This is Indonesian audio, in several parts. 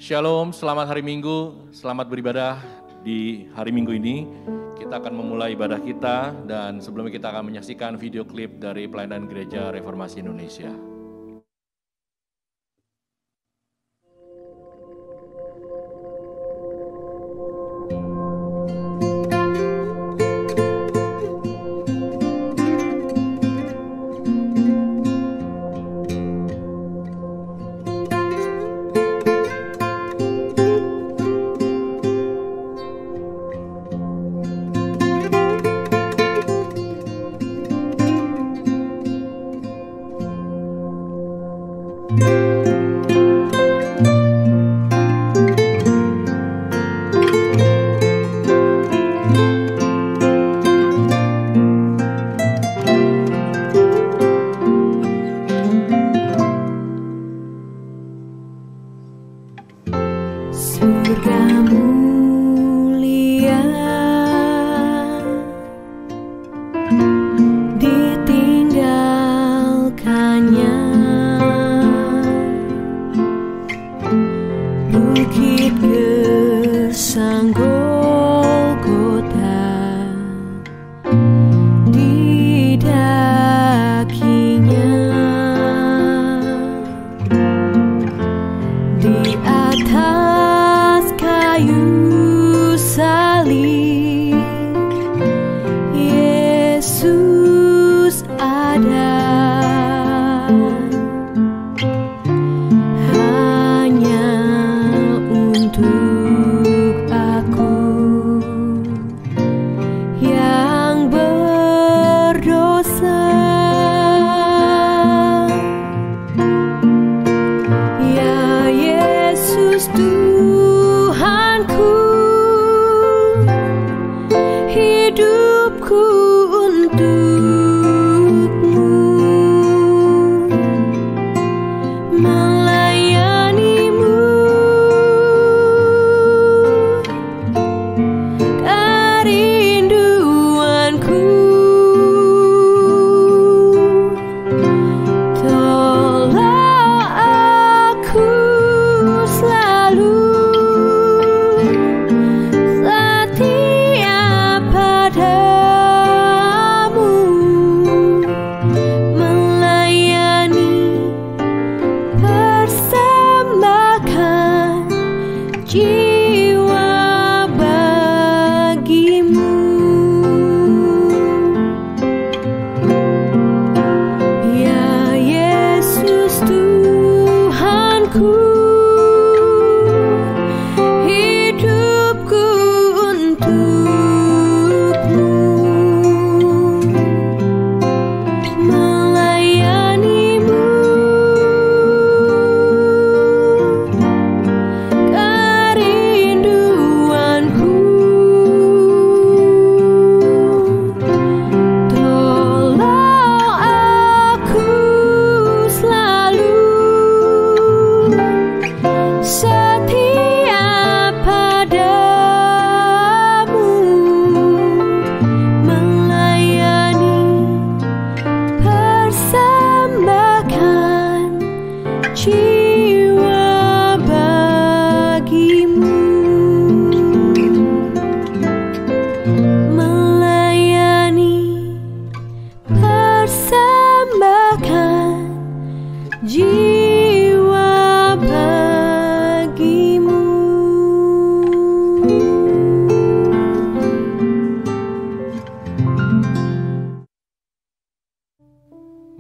Shalom, selamat hari Minggu, selamat beribadah di hari Minggu ini. Kita akan memulai ibadah kita dan sebelumnya kita akan menyaksikan video klip dari pelayanan Gereja Reformasi Indonesia.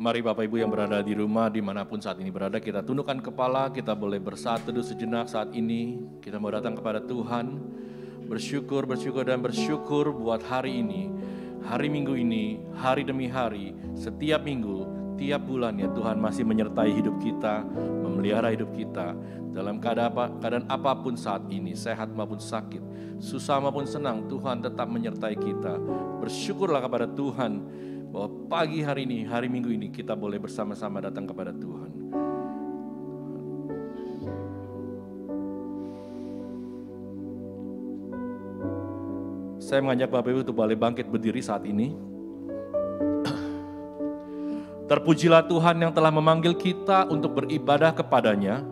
Mari Bapak Ibu yang berada di rumah dimanapun saat ini berada, kita tundukkan kepala, kita boleh bersatu teduh sejenak saat ini. Kita mau datang kepada Tuhan, bersyukur buat hari ini, hari Minggu ini, hari demi hari, setiap minggu, tiap bulan ya Tuhan masih menyertai hidup kita, memelihara hidup kita. Dalam keadaan apapun saat ini, sehat maupun sakit, susah maupun senang, Tuhan tetap menyertai kita. Bersyukurlah kepada Tuhan, bahwa pagi hari ini, hari Minggu ini kita boleh bersama-sama datang kepada Tuhan. Saya mengajak Bapak Ibu untuk boleh bangkit berdiri saat ini. Terpujilah Tuhan yang telah memanggil kita untuk beribadah kepadanya.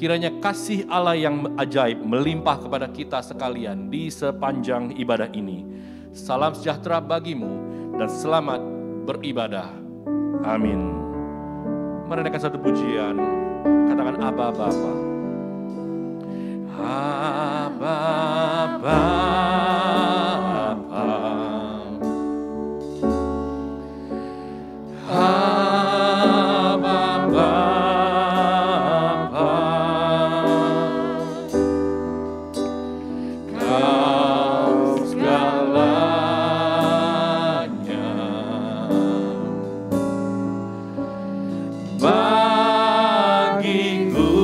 Kiranya kasih Allah yang ajaib melimpah kepada kita sekalian di sepanjang ibadah ini. Salam sejahtera bagimu dan selamat beribadah. Amin. Mari naikkan satu pujian. Katakan Aba Bapa. Aba Bapa. Aba Bapa. Kau segalanya bagiku.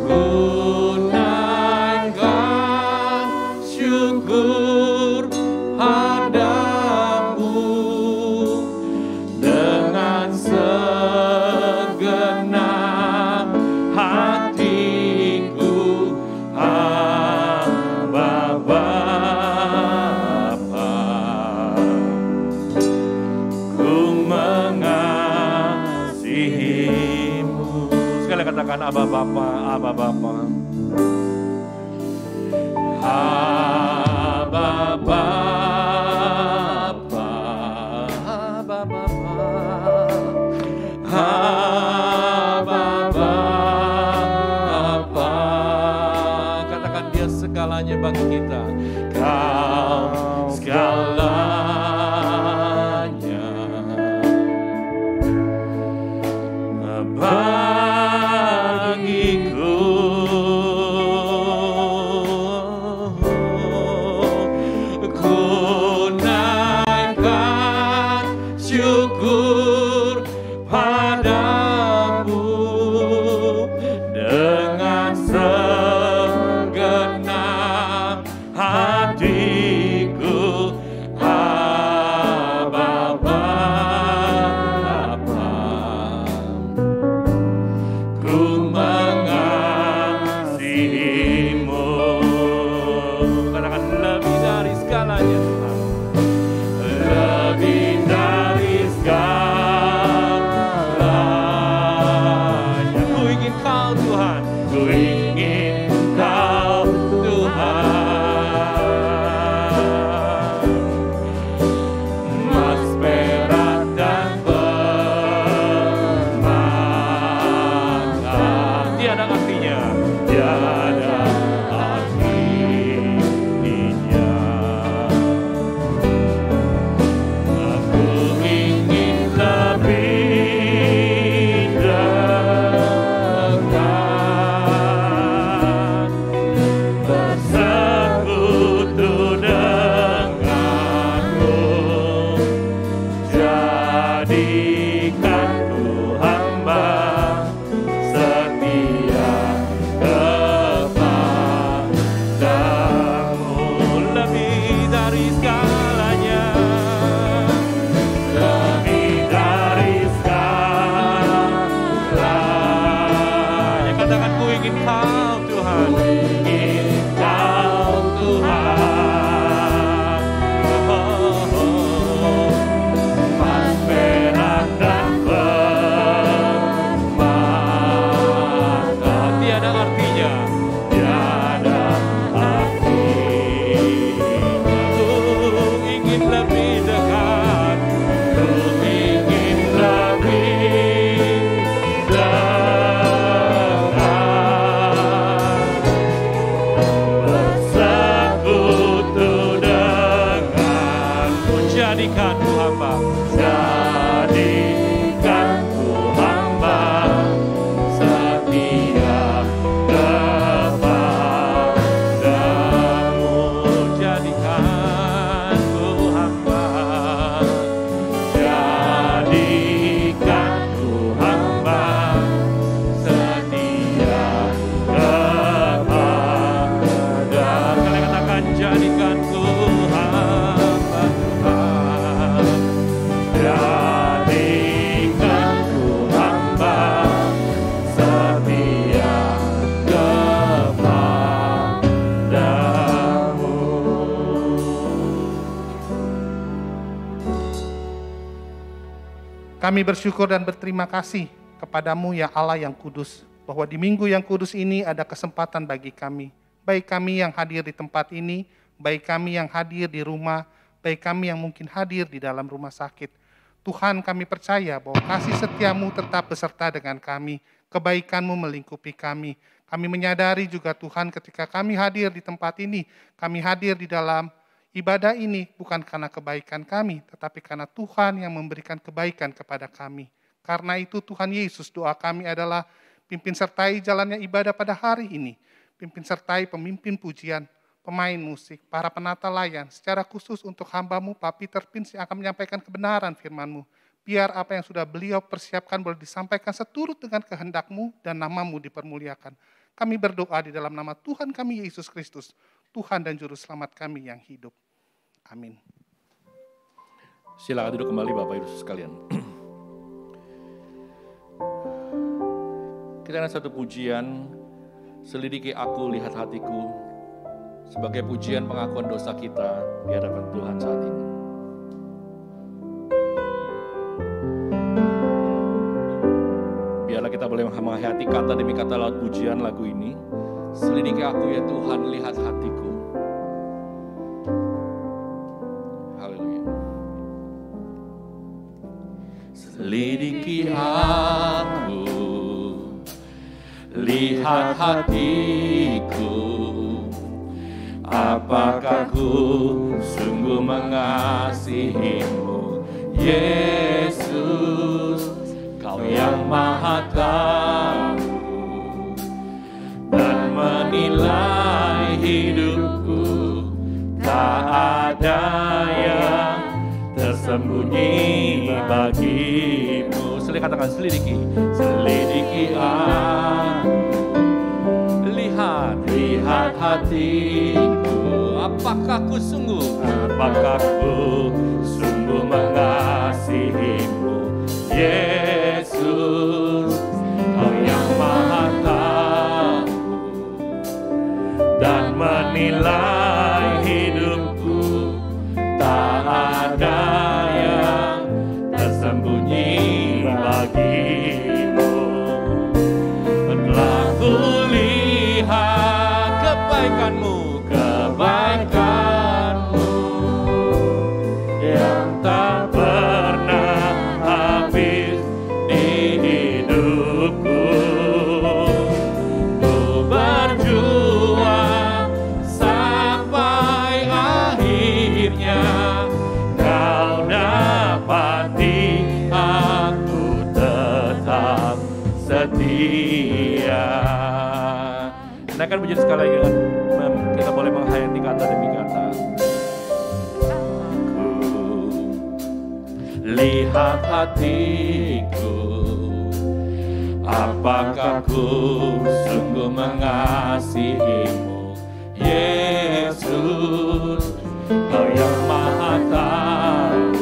Ku naikkan syukur padamu dengan segenap hatiku. Aba Bapa, ku mengasihimu. Sekali katakan Aba Bapa, Aba Bapa. Aba Bapa, Aba Bapa, Aba Bapa. Katakan Dia segalanya bagi kita. Kau segalanya bagiku. Kami bersyukur dan berterima kasih kepadamu ya Allah yang kudus, bahwa di minggu yang kudus ini ada kesempatan bagi kami. Baik kami yang hadir di tempat ini, baik kami yang hadir di rumah, baik kami yang mungkin hadir di dalam rumah sakit. Tuhan, kami percaya bahwa kasih setiamu tetap beserta dengan kami, kebaikanmu melingkupi kami. Kami menyadari juga Tuhan ketika kami hadir di tempat ini, kami hadir di dalam ibadah ini bukan karena kebaikan kami, tetapi karena Tuhan yang memberikan kebaikan kepada kami. Karena itu Tuhan Yesus, doa kami adalah pimpin sertai jalannya ibadah pada hari ini. Pimpin sertai pemimpin pujian, pemain musik, para penata layan, secara khusus untuk hamba-Mu Pak Peter Pins yang akan menyampaikan kebenaran firman-Mu. Biar apa yang sudah beliau persiapkan boleh disampaikan seturut dengan kehendak-Mu dan nama-Mu dipermuliakan. Kami berdoa di dalam nama Tuhan kami Yesus Kristus, Tuhan dan Juru Selamat kami yang hidup. Amin. Silakan duduk kembali Bapak Ibu sekalian. Kita ada satu pujian, selidiki aku, lihat hatiku, sebagai pujian pengakuan dosa kita di hadapan Tuhan saat ini. Biarlah kita boleh menghayati kata demi kata laut pujian lagu ini. Selidiki aku ya Tuhan, lihat hatiku. Haleluya. Selidiki aku, lihat hatiku, apakah ku sungguh mengasihimu, Yesus, Kau yang Maha Tahu dan menilai hidupku, tak ada yang tersembunyi bagimu. Katakan selidiki, selidiki aku, lihat hatiku, apakah ku sungguh mengasihimu, Yesus, Kau yang Maha Tahu dan menilai hidupku, tak ada yang tersembunyi bagimu. Telah kulihat kebaikanmu yang tak pernah habis di hidupku. Ku berjuang sampai akhirnya Kau dapati aku tetap setia. Naikkan pujian sekali lagi dengan kita boleh menghayati kata demi kata. Lihat hatiku, apakah ku sungguh mengasihimu, Yesus, Kau yang Maha Tahu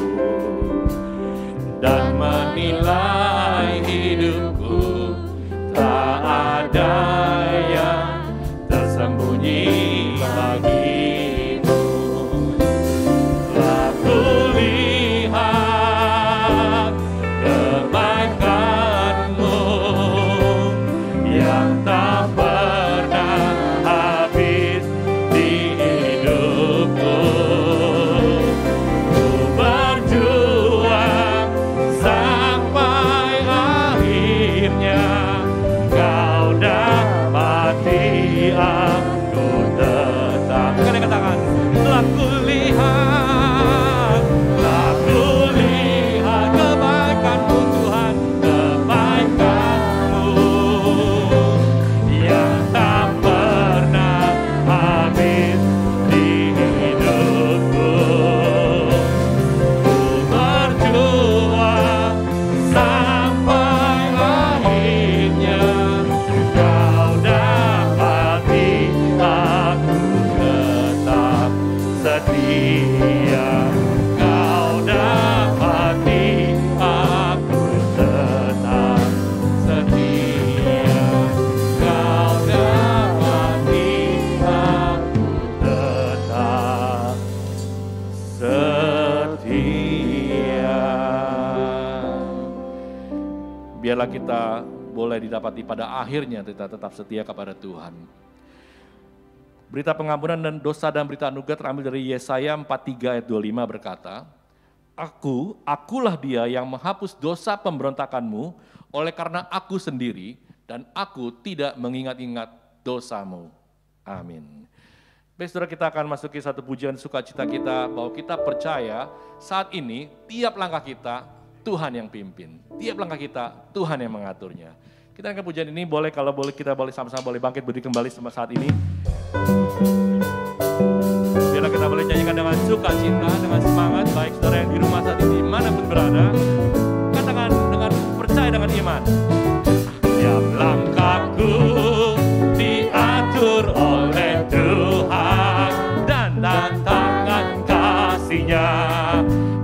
dan menilai hidupku, tak ada yang tersembunyi bagimu. Telah kulihat kebaikanmu yang tak pernah habis di hidupku. Ku berjuang sampai biarlah kita boleh didapati pada akhirnya kita tetap setia kepada Tuhan. Berita pengampunan dan dosa dan berita anugerah terambil dari Yesaya 43 ayat 25 berkata, Akulah dia yang menghapus dosa pemberontakanmu oleh karena aku sendiri dan aku tidak mengingat-ingat dosamu. Amin. Baik saudara, kita akan masuki satu pujian sukacita kita bahwa kita percaya saat ini tiap langkah kita Tuhan yang pimpin. Tiap langkah kita Tuhan yang mengaturnya. Kita akan pujian ini boleh, kalau boleh kita boleh sama-sama boleh bangkit berdiri kembali saat ini. Biarlah kita boleh nyanyikan dengan sukacita, dengan semangat, baik saudara yang di rumah saat ini, dimanapun berada, katakan dengan percaya dengan iman. Tiap langkahku diatur oleh Tuhan dan tangan kasih-Nya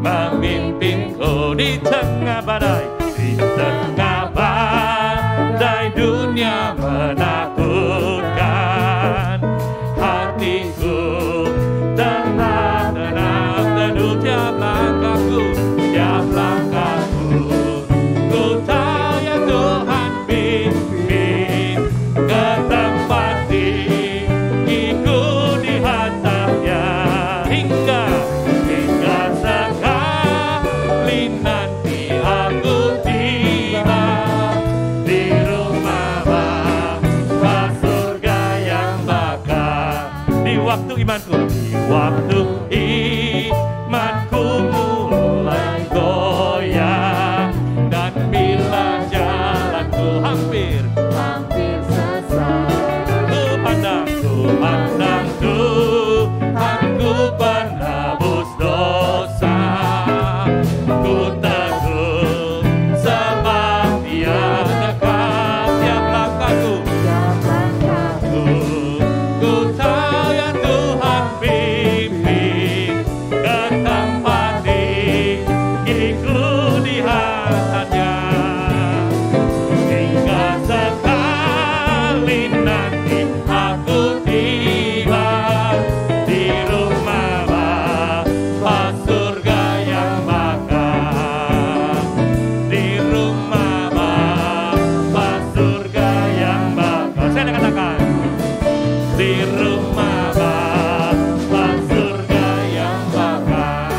memimpinku di tengah badai, di tengah badai dunia menakutkan. Hatiku tenang, tenang, teduh tiap langkahku, tiap langkahku. Ku tahu ya Tuhan pimpin ke tempat tinggiku di hatanya, hingga sekali nanti aku tiba di rumah Bapa surga yang bakal. Di waktu imanku, mulai goyah, dan bila jalanku hampir sesat, ku pandang Tuhanku penebus dosa, ku teguh sebab Dia dekat tiap langkahku. Ku tahu ya Tuhan pimpin ke tempat tinggiku di hati-Nya, hingga sekali nanti aku tiba di rumah Bapa surga yang bakal, di rumah Bapa surga yang bakal. Saya katakan, di rumah Bapa surga yang bakal.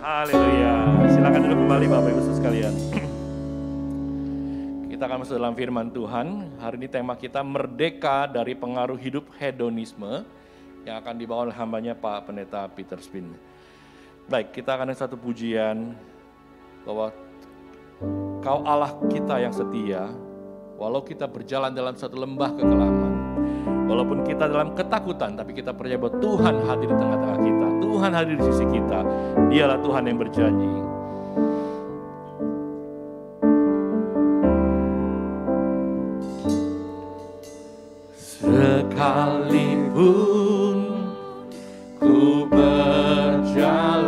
Haleluya. Silakan duduk kembali Bapak Ibu sekalian. Kita akan masuk dalam firman Tuhan. Hari ini tema kita merdeka dari pengaruh hidup hedonisme yang akan dibawa oleh hambanya Pak Pendeta Peter Spin. Baik, kita akan ada satu pujian bahwa Kau Allah kita yang setia, walau kita berjalan dalam satu lembah kekelaman, walaupun kita dalam ketakutan, tapi kita percaya bahwa Tuhan hadir di tengah-tengah kita. Tuhan hadir di sisi kita. Dialah Tuhan yang berjanji. Sekalipun ku berjalan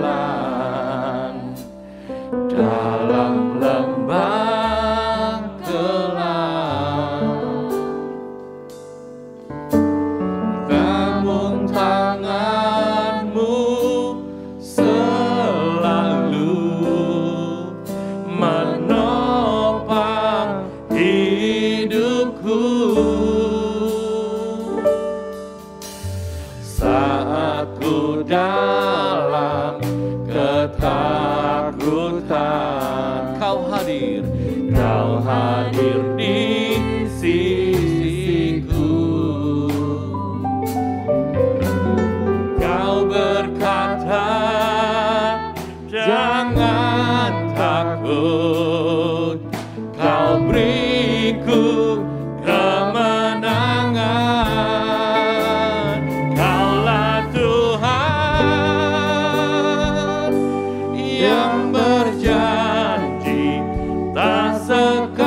dalam lembah kelam, namun tangan-Mu selalu menopang hidupku. Saat ku dalam ketakutan, Kau hadir di sisiku. Kau berkata, jangan takut, Kau beriku kemenangan. Kaulah Tuhan yang berjanji tak sekalipun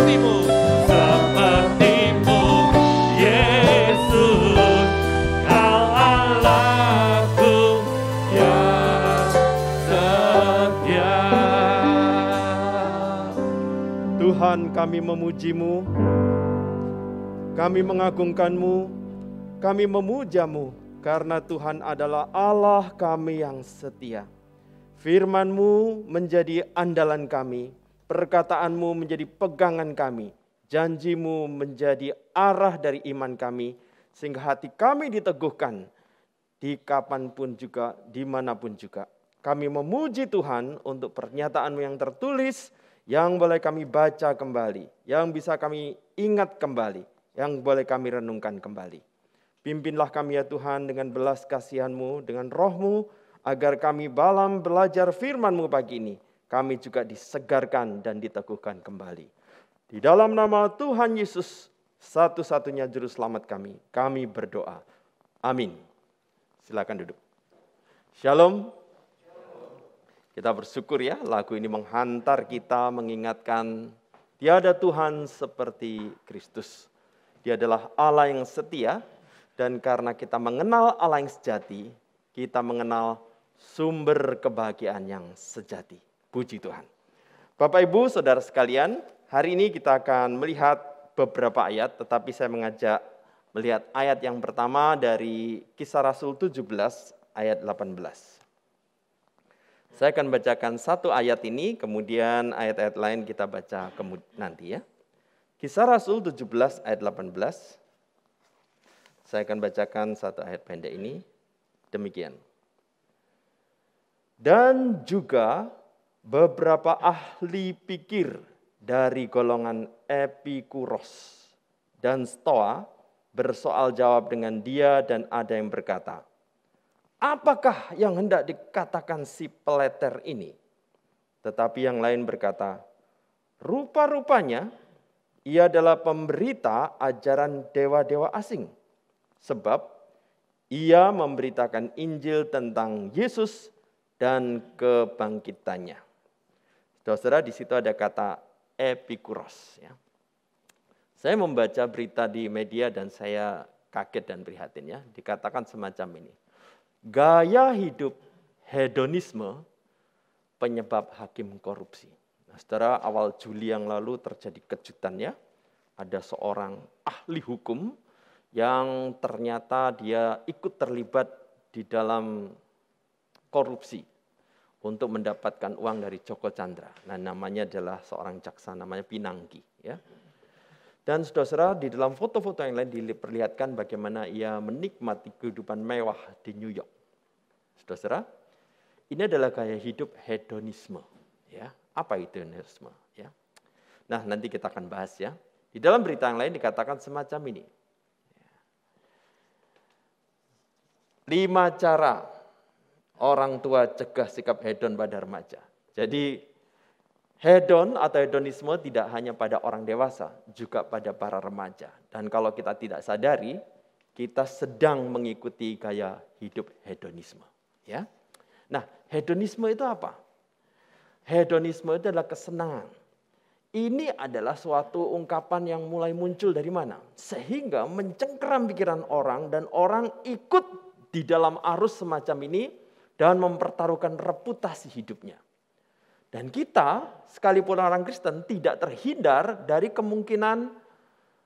sepertimu, sepertimu, Yesus, Kau Allahku yang setia. Tuhan, kami memuji-Mu, kami mengagungkan-Mu, kami memuja-Mu, karena Tuhan adalah Allah kami yang setia. Firman-Mu menjadi andalan kami, perkataan-Mu menjadi pegangan kami, janji-Mu menjadi arah dari iman kami, sehingga hati kami diteguhkan di kapanpun juga, dimanapun juga. Kami memuji Tuhan untuk pernyataan-Mu yang tertulis, yang boleh kami baca kembali, yang bisa kami ingat kembali, yang boleh kami renungkan kembali. Pimpinlah kami ya Tuhan dengan belas kasihan-Mu, dengan roh-Mu, agar kami dalam belajar firman-Mu pagi ini, kami juga disegarkan dan diteguhkan kembali. Di dalam nama Tuhan Yesus, satu-satunya juru selamat kami berdoa. Amin. Silakan duduk. Shalom. Kita bersyukur ya, lagu ini menghantar kita mengingatkan tiada Tuhan seperti Kristus. Dia adalah Allah yang setia, dan karena kita mengenal Allah yang sejati, kita mengenal sumber kebahagiaan yang sejati. Puji Tuhan. Bapak Ibu, Saudara sekalian, hari ini kita akan melihat beberapa ayat, tetapi saya mengajak melihat ayat yang pertama dari Kisah Rasul 17 ayat 18. Saya akan bacakan satu ayat ini, kemudian ayat-ayat lain kita baca nanti ya. Kisah Rasul 17 ayat 18. Saya akan bacakan satu ayat pendek ini. Demikian. Dan juga beberapa ahli pikir dari golongan Epikuros dan Stoa bersoal jawab dengan dia, dan ada yang berkata, apakah yang hendak dikatakan si peleter ini? Tetapi yang lain berkata, rupa-rupanya ia adalah pemberita ajaran dewa-dewa asing. Sebab ia memberitakan Injil tentang Yesus dan kebangkitannya. Saudara, di situ ada kata Epikuros. Ya. Saya membaca berita di media dan saya kaget dan prihatin ya. Dikatakan semacam ini. Gaya hidup hedonisme penyebab hakim korupsi. Nah, saudara, awal Juli yang lalu terjadi kejutan ya. Ada seorang ahli hukum yang ternyata dia ikut terlibat di dalam korupsi untuk mendapatkan uang dari Joko Chandra. Nah, namanya adalah seorang jaksa, namanya Pinangki. Ya. Dan saudara-saudara, di dalam foto-foto yang lain diperlihatkan bagaimana ia menikmati kehidupan mewah di New York. Saudara-saudara, ini adalah gaya hidup hedonisme. Ya. Apa itu hedonisme? Ya. Nah, nanti kita akan bahas ya. Di dalam berita yang lain dikatakan semacam ini. 5 cara orang tua cegah sikap hedon pada remaja. Jadi hedon atau hedonisme tidak hanya pada orang dewasa, juga pada para remaja. Dan kalau kita tidak sadari, kita sedang mengikuti gaya hidup hedonisme. Ya. Nah, hedonisme itu apa? Hedonisme itu adalah kesenangan. Ini adalah suatu ungkapan yang mulai muncul dari mana? Sehingga mencengkeram pikiran orang dan orang ikut di dalam arus semacam ini dan mempertaruhkan reputasi hidupnya. Dan kita, sekalipun orang Kristen, tidak terhindar dari kemungkinan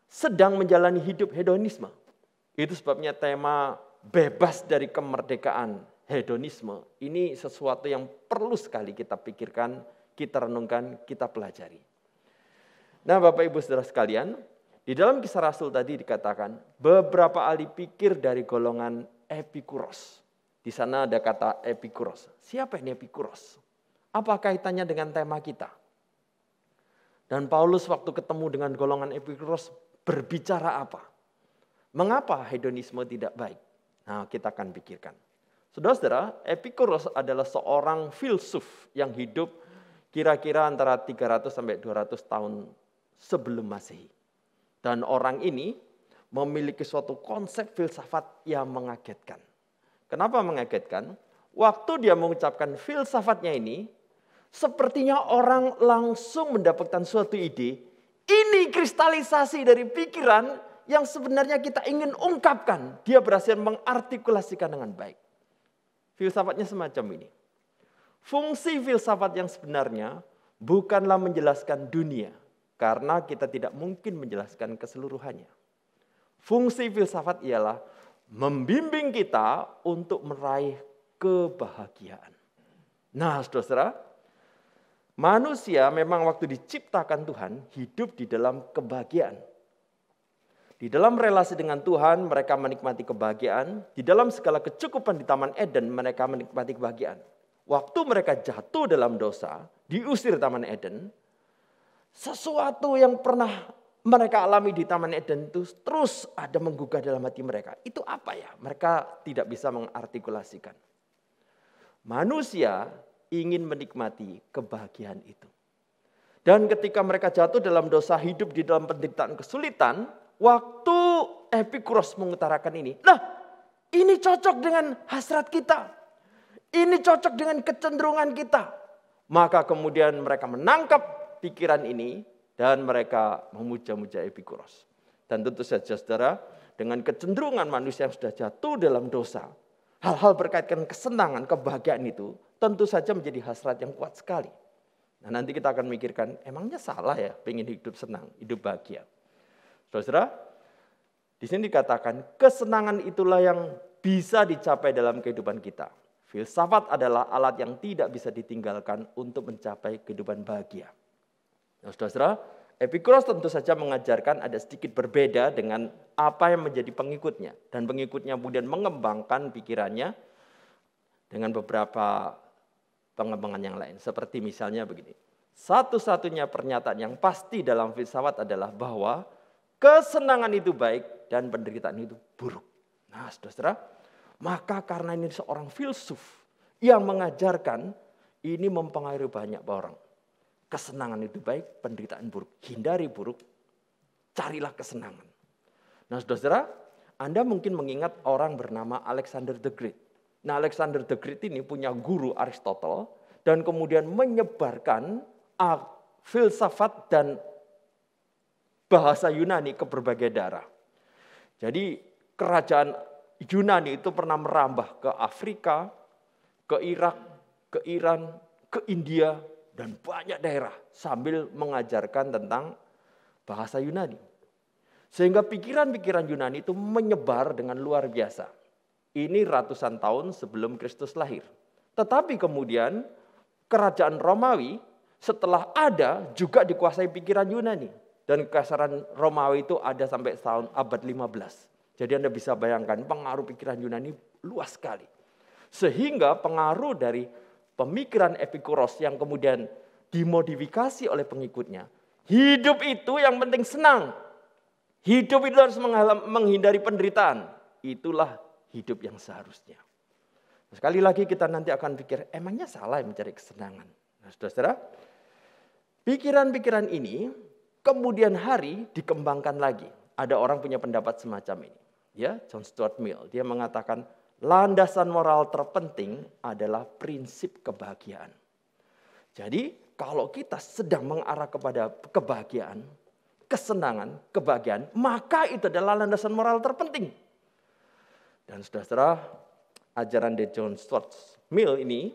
sedang menjalani hidup hedonisme. Itu sebabnya tema bebas dari kemerdekaan hedonisme. Ini sesuatu yang perlu sekali kita pikirkan, kita renungkan, kita pelajari. Nah, Bapak Ibu Saudara sekalian, di dalam Kisah Rasul tadi dikatakan beberapa ahli pikir dari golongan Epikuros. Di sana ada kata Epikuros. Siapa ini Epikuros? Apa kaitannya dengan tema kita? Dan Paulus waktu ketemu dengan golongan Epikuros berbicara apa? Mengapa hedonisme tidak baik? Nah, kita akan pikirkan. Saudara-saudara, Epikuros adalah seorang filsuf yang hidup kira-kira antara 300 sampai 200 tahun sebelum Masehi. Dan orang ini memiliki suatu konsep filsafat yang mengagetkan. Kenapa mengagetkan? Waktu dia mengucapkan filsafatnya ini, sepertinya orang langsung mendapatkan suatu ide Ini kristalisasi dari pikiran yang sebenarnya kita ingin ungkapkan. Dia berhasil mengartikulasikan dengan baik. Filsafatnya semacam ini. Fungsi filsafat yang sebenarnya bukanlah menjelaskan dunia. Karena kita tidak mungkin menjelaskan keseluruhannya. Fungsi filsafat ialah membimbing kita untuk meraih kebahagiaan. Nah, saudara, manusia memang waktu diciptakan Tuhan hidup di dalam kebahagiaan. Di dalam relasi dengan Tuhan mereka menikmati kebahagiaan. Di dalam segala kecukupan di Taman Eden mereka menikmati kebahagiaan. Waktu mereka jatuh dalam dosa, diusir Taman Eden, sesuatu yang pernah mereka alami di Taman Eden itu terus ada menggugah dalam hati mereka. Itu apa ya? Mereka tidak bisa mengartikulasikan. Manusia ingin menikmati kebahagiaan itu. Dan ketika mereka jatuh dalam dosa, hidup di dalam penderitaan kesulitan, waktu Epikuros mengutarakan ini, nah ini cocok dengan hasrat kita. Ini cocok dengan kecenderungan kita. Maka kemudian mereka menangkap pikiran ini dan mereka memuja-muja Epikuros. Dan tentu saja saudara, dengan kecenderungan manusia yang sudah jatuh dalam dosa, hal-hal berkaitan kesenangan, kebahagiaan itu tentu saja menjadi hasrat yang kuat sekali. Nah, nanti kita akan mikirkan, emangnya salah ya pengen hidup senang, hidup bahagia. Saudara, di sini dikatakan kesenangan itulah yang bisa dicapai dalam kehidupan kita. Filsafat adalah alat yang tidak bisa ditinggalkan untuk mencapai kehidupan bahagia. Nah, saudara, Epikuros tentu saja mengajarkan ada sedikit berbeda dengan apa yang menjadi pengikutnya. Dan pengikutnya kemudian mengembangkan pikirannya dengan beberapa pengembangan yang lain. Seperti misalnya begini. Satu-satunya pernyataan yang pasti dalam filsafat adalah bahwa kesenangan itu baik dan penderitaan itu buruk. Nah, saudara, maka karena ini seorang filsuf yang mengajarkan, ini mempengaruhi banyak orang. Kesenangan itu baik, penderitaan buruk. Hindari buruk, carilah kesenangan. Nah, saudara, Anda mungkin mengingat orang bernama Alexander the Great. Nah, Alexander the Great ini punya guru Aristotle dan kemudian menyebarkan filsafat dan bahasa Yunani ke berbagai daerah. Jadi kerajaan Yunani itu pernah merambah ke Afrika, ke Irak, ke Iran, ke India, dan banyak daerah sambil mengajarkan tentang bahasa Yunani. Sehingga pikiran-pikiran Yunani itu menyebar dengan luar biasa. Ini ratusan tahun sebelum Kristus lahir. Tetapi kemudian kerajaan Romawi setelah ada juga dikuasai pikiran Yunani. Dan kekaisaran Romawi itu ada sampai tahun abad 15. Jadi Anda bisa bayangkan pengaruh pikiran Yunani luas sekali. Sehingga pengaruh dari pemikiran Epikuros yang kemudian dimodifikasi oleh pengikutnya. Hidup itu yang penting senang. Hidup itu harus menghindari penderitaan. Itulah hidup yang seharusnya. Sekali lagi kita nanti akan pikir, emangnya salah mencari kesenangan? Nah, saudara, pikiran-pikiran ini kemudian hari dikembangkan lagi. Ada orang punya pendapat semacam ini. Ya, John Stuart Mill, dia mengatakan landasan moral terpenting adalah prinsip kebahagiaan. Jadi, kalau kita sedang mengarah kepada kebahagiaan, kesenangan, kebahagiaan, maka itu adalah landasan moral terpenting. Dan saudara, ajaran dari John Stuart Mill ini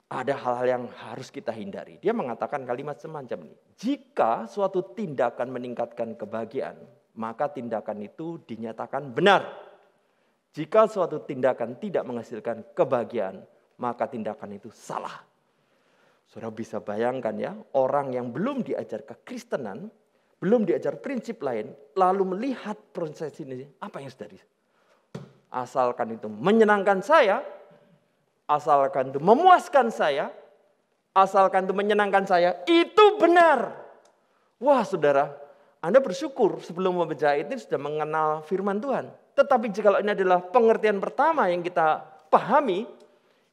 ada hal-hal yang harus kita hindari. Dia mengatakan kalimat semacam ini. Jika suatu tindakan meningkatkan kebahagiaan, maka tindakan itu dinyatakan benar. Jika suatu tindakan tidak menghasilkan kebahagiaan, maka tindakan itu salah. Saudara bisa bayangkan ya, orang yang belum diajar kekristenan, belum diajar prinsip lain, lalu melihat proses ini, apa yang terjadi? Asalkan itu menyenangkan saya, asalkan itu memuaskan saya, asalkan itu menyenangkan saya, itu benar. Wah saudara, Anda bersyukur sebelum membaca ini sudah mengenal firman Tuhan. Tetapi jika ini adalah pengertian pertama yang kita pahami,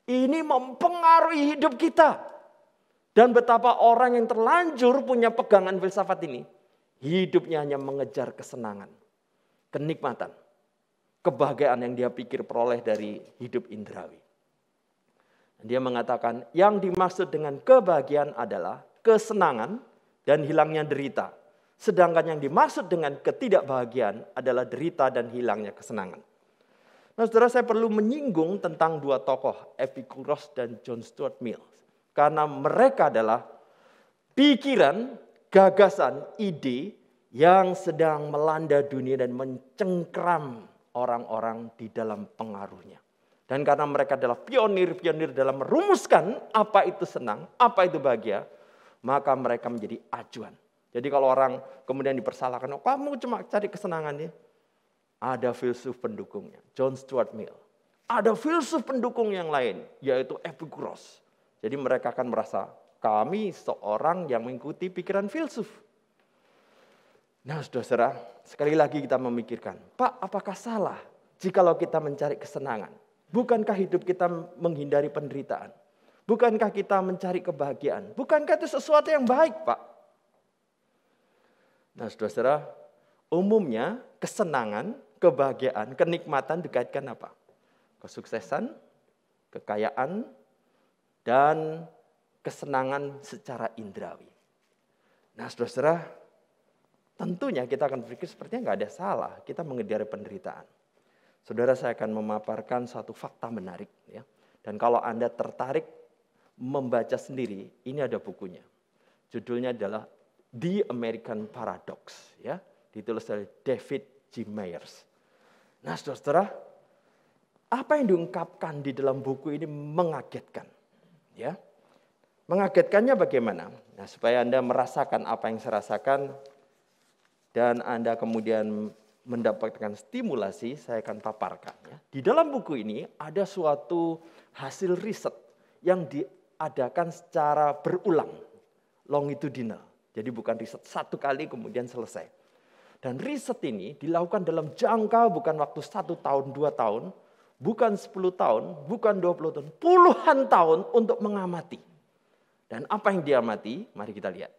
ini mempengaruhi hidup kita. Dan betapa orang yang terlanjur punya pegangan filsafat ini, hidupnya hanya mengejar kesenangan, kenikmatan, kebahagiaan yang dia pikir peroleh dari hidup indrawi. Dia mengatakan yang dimaksud dengan kebahagiaan adalah kesenangan dan hilangnya derita. Sedangkan yang dimaksud dengan ketidakbahagiaan adalah derita dan hilangnya kesenangan. Nah, saudara, saya perlu menyinggung tentang dua tokoh, Epikuros dan John Stuart Mill. Karena mereka adalah pikiran, gagasan, ide yang sedang melanda dunia dan mencengkram orang-orang di dalam pengaruhnya. Dan karena mereka adalah pionir-pionir dalam merumuskan apa itu senang, apa itu bahagia, maka mereka menjadi acuan. Jadi kalau orang kemudian dipersalahkan, oh, kamu cuma cari kesenangan ya. Ada filsuf pendukungnya, John Stuart Mill. Ada filsuf pendukung yang lain, yaitu Epikuros. Jadi mereka akan merasa, kami seorang yang mengikuti pikiran filsuf. Nah, saudara, sekali lagi kita memikirkan, Pak, apakah salah jikalau kita mencari kesenangan? Bukankah hidup kita menghindari penderitaan? Bukankah kita mencari kebahagiaan? Bukankah itu sesuatu yang baik, Pak? Nah, saudara, umumnya kesenangan, kebahagiaan, kenikmatan dikaitkan apa? Kesuksesan, kekayaan, dan kesenangan secara indrawi. Nah, saudara, tentunya kita akan berpikir sepertinya nggak ada salah kita menghindari penderitaan. Saudara, saya akan memaparkan satu fakta menarik, ya. Dan kalau Anda tertarik membaca sendiri, ini ada bukunya. Judulnya adalah The American Paradox, ya, ditulis oleh David G. Myers. Nah, saudara, apa yang diungkapkan di dalam buku ini mengagetkan, ya. Mengagetkannya bagaimana? Nah, supaya Anda merasakan apa yang saya rasakan dan Anda kemudian mendapatkan stimulasi, saya akan paparkan. Ya. Di dalam buku ini ada suatu hasil riset yang diadakan secara berulang, longitudinal. Jadi bukan riset satu kali kemudian selesai. Dan riset ini dilakukan dalam jangka bukan waktu 1 tahun, 2 tahun, bukan 10 tahun, bukan 20 tahun, puluhan tahun untuk mengamati. Dan apa yang diamati? Mari kita lihat.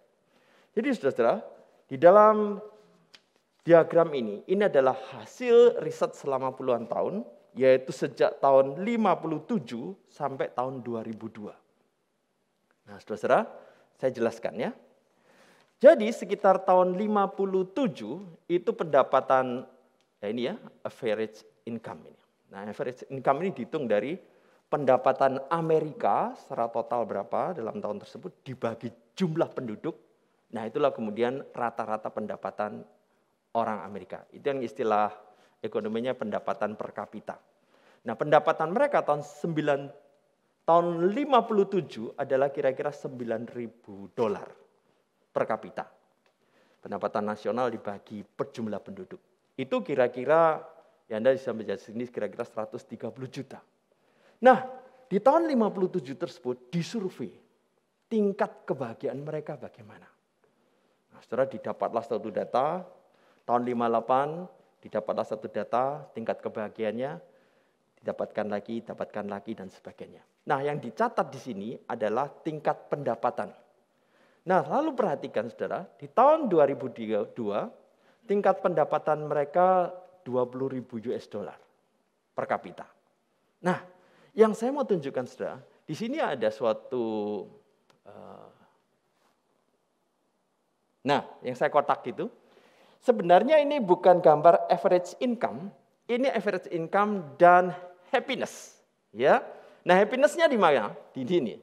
Jadi saudara, di dalam diagram ini adalah hasil riset selama puluhan tahun, yaitu sejak tahun 57 sampai tahun 2002. Nah, saudara, saya jelaskan ya. Jadi sekitar tahun 57 itu pendapatan, ya ini ya, average income ini. Nah, average income ini dihitung dari pendapatan Amerika secara total berapa dalam tahun tersebut dibagi jumlah penduduk. Nah, itulah kemudian rata-rata pendapatan orang Amerika. Itu yang istilah ekonominya pendapatan per kapita. Nah, pendapatan mereka tahun 57 adalah kira-kira $9.000 per kapita. Pendapatan nasional dibagi per jumlah penduduk. Itu kira-kira, ya Anda bisa menjadi sini kira-kira 130 juta. Nah, di tahun 57 tersebut disurvei tingkat kebahagiaan mereka bagaimana. Nah, saudara, didapatlah satu data. Tahun 58 didapatlah satu data tingkat kebahagiaannya, didapatkan lagi, dan sebagainya. Nah, yang dicatat di sini adalah tingkat pendapatan. Nah, lalu perhatikan saudara, di tahun 2002 tingkat pendapatan mereka $20.000 per kapita. Nah, yang saya mau tunjukkan saudara, di sini ada suatu, yang saya kotak itu, sebenarnya ini bukan gambar average income, ini average income dan happiness, ya. Nah, happiness-nya di mana? Di sini.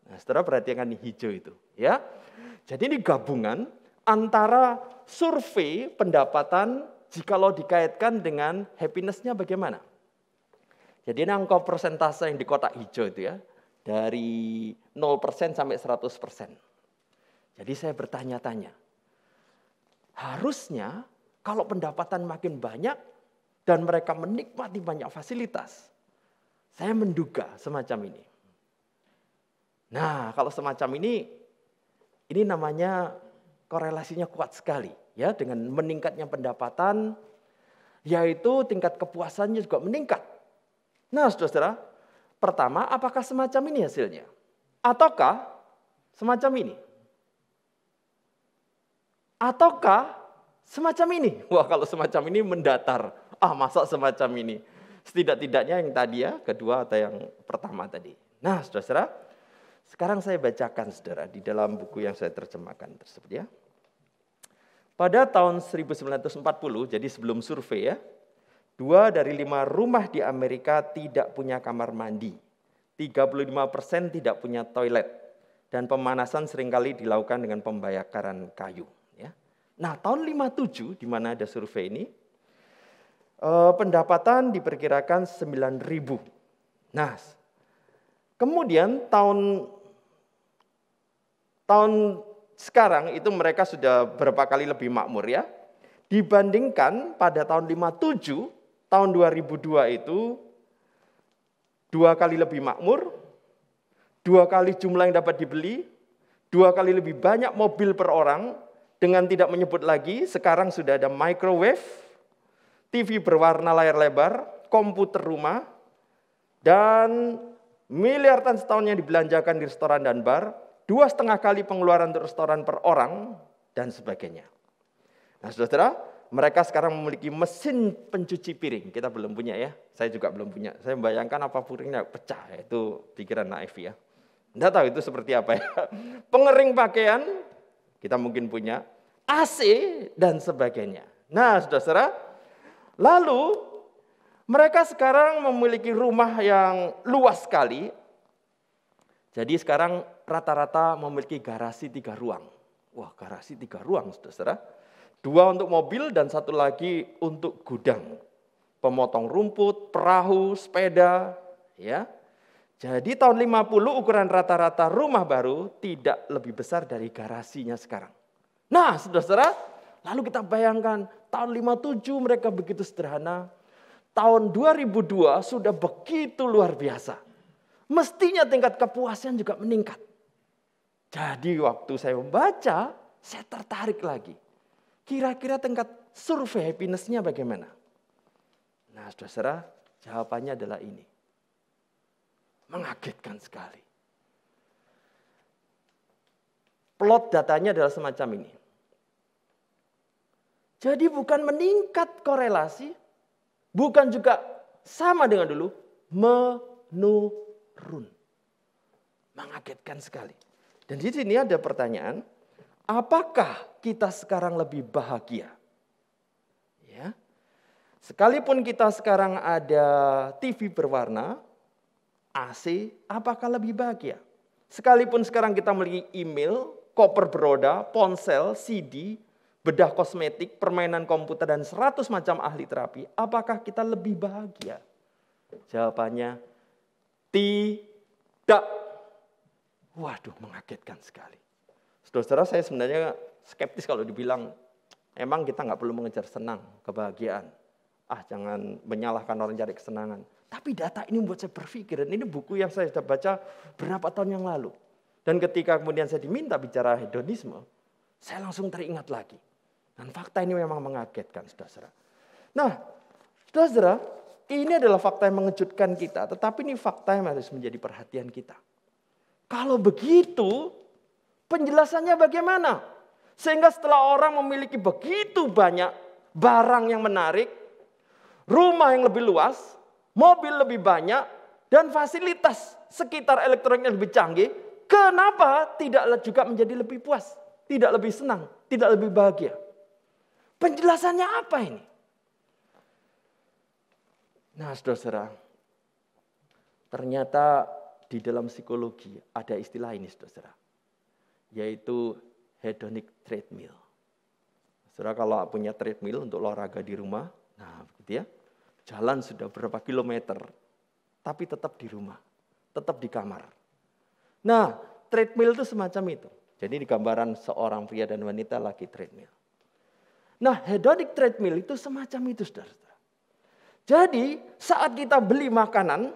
Nah, saudara perhatikan di hijau itu, ya. Jadi ini gabungan antara survei pendapatan jikalau dikaitkan dengan happiness-nya bagaimana. Jadi ini angka persentase yang di kotak hijau itu ya, dari 0% sampai 100%. Jadi saya bertanya-tanya, harusnya kalau pendapatan makin banyak dan mereka menikmati banyak fasilitas, saya menduga semacam ini. Nah, kalau semacam ini namanya korelasinya kuat sekali ya dengan meningkatnya pendapatan, yaitu tingkat kepuasannya juga meningkat. Nah, saudara, pertama, apakah semacam ini hasilnya? Ataukah semacam ini? Ataukah semacam ini? Wah, kalau semacam ini mendatar. Masa semacam ini? Setidak-tidaknya yang tadi ya, kedua atau yang pertama tadi. Nah, saudara, Sekarang saya bacakan saudara di dalam buku yang saya terjemahkan tersebut ya. Pada tahun 1940, jadi sebelum survei ya, 2 dari 5 rumah di Amerika tidak punya kamar mandi. 35% tidak punya toilet. Dan pemanasan seringkali dilakukan dengan pembakaran kayu. Ya. Nah tahun 57, di mana ada survei ini, pendapatan diperkirakan 9.000. Nah, kemudian tahun sekarang itu mereka sudah berapa kali lebih makmur ya. Dibandingkan pada tahun 57, tahun 2002 itu 2 kali lebih makmur, 2 kali jumlah yang dapat dibeli, 2 kali lebih banyak mobil per orang, dengan tidak menyebut lagi sekarang sudah ada microwave, TV berwarna layar lebar, komputer rumah, dan miliaran setahun yang dibelanjakan di restoran dan bar, 2,5 kali pengeluaran untuk restoran per orang, dan sebagainya. Nah saudara, mereka sekarang memiliki mesin pencuci piring. Kita belum punya ya, saya juga belum punya. Saya membayangkan apa piringnya pecah, itu pikiran naif ya. Tidak tahu itu seperti apa ya. Pengering pakaian, kita mungkin punya. AC, dan sebagainya. Nah saudara, lalu mereka sekarang memiliki rumah yang luas sekali. Jadi sekarang rata-rata memiliki garasi 3 ruang. Wah, garasi 3 ruang, saudara. 2 untuk mobil dan 1 lagi untuk gudang. Pemotong rumput, perahu, sepeda. Ya. Jadi tahun 50 ukuran rata-rata rumah baru tidak lebih besar dari garasinya sekarang. Nah, saudara, lalu kita bayangkan tahun 57 mereka begitu sederhana. Tahun 2002 sudah begitu luar biasa. Mestinya tingkat kepuasan juga meningkat. Jadi waktu saya membaca, saya tertarik lagi. Kira-kira tingkat survei happiness-nya bagaimana? Nah, saudara, jawabannya adalah ini. Mengagetkan sekali. Plot datanya adalah semacam ini. Jadi bukan meningkat korelasi, bukan juga sama dengan dulu, menurun. Mengagetkan sekali. Dan di sini ada pertanyaan, apakah kita sekarang lebih bahagia? Ya. Sekalipun kita sekarang ada TV berwarna, AC, apakah lebih bahagia? Sekalipun sekarang kita memiliki email, koper beroda, ponsel, CD, bedah kosmetik, permainan komputer, dan 100 macam ahli terapi, apakah kita lebih bahagia? Jawabannya, tidak. Waduh, mengagetkan sekali. Saudara-saudara, saya sebenarnya skeptis kalau dibilang, emang kita nggak perlu mengejar senang, kebahagiaan. Jangan menyalahkan orang cari kesenangan. Tapi data ini membuat saya berpikir, dan ini buku yang saya sudah baca berapa tahun yang lalu. Dan ketika kemudian saya diminta bicara hedonisme, saya langsung teringat lagi. Dan fakta ini memang mengagetkan, saudara-saudara. Nah, saudara-saudara, ini adalah fakta yang mengejutkan kita, tetapi ini fakta yang harus menjadi perhatian kita. Kalau begitu, penjelasannya bagaimana? Sehingga setelah orang memiliki begitu banyak barang yang menarik, rumah yang lebih luas, mobil lebih banyak, dan fasilitas sekitar elektronik yang lebih canggih, kenapa tidak juga menjadi lebih puas, tidak lebih senang, tidak lebih bahagia? Penjelasannya apa ini? Nah, saudara-saudara, ternyata di dalam psikologi ada istilah ini, saudara-saudara, yaitu hedonic treadmill. Saudara kalau punya treadmill untuk olahraga di rumah, nah begitu ya, jalan sudah berapa kilometer, tapi tetap di rumah, tetap di kamar. Nah, treadmill itu semacam itu. Jadi di gambaran seorang pria dan wanita lagi treadmill. Nah, hedonic treadmill itu semacam itu, saudara-saudara. Jadi saat kita beli makanan,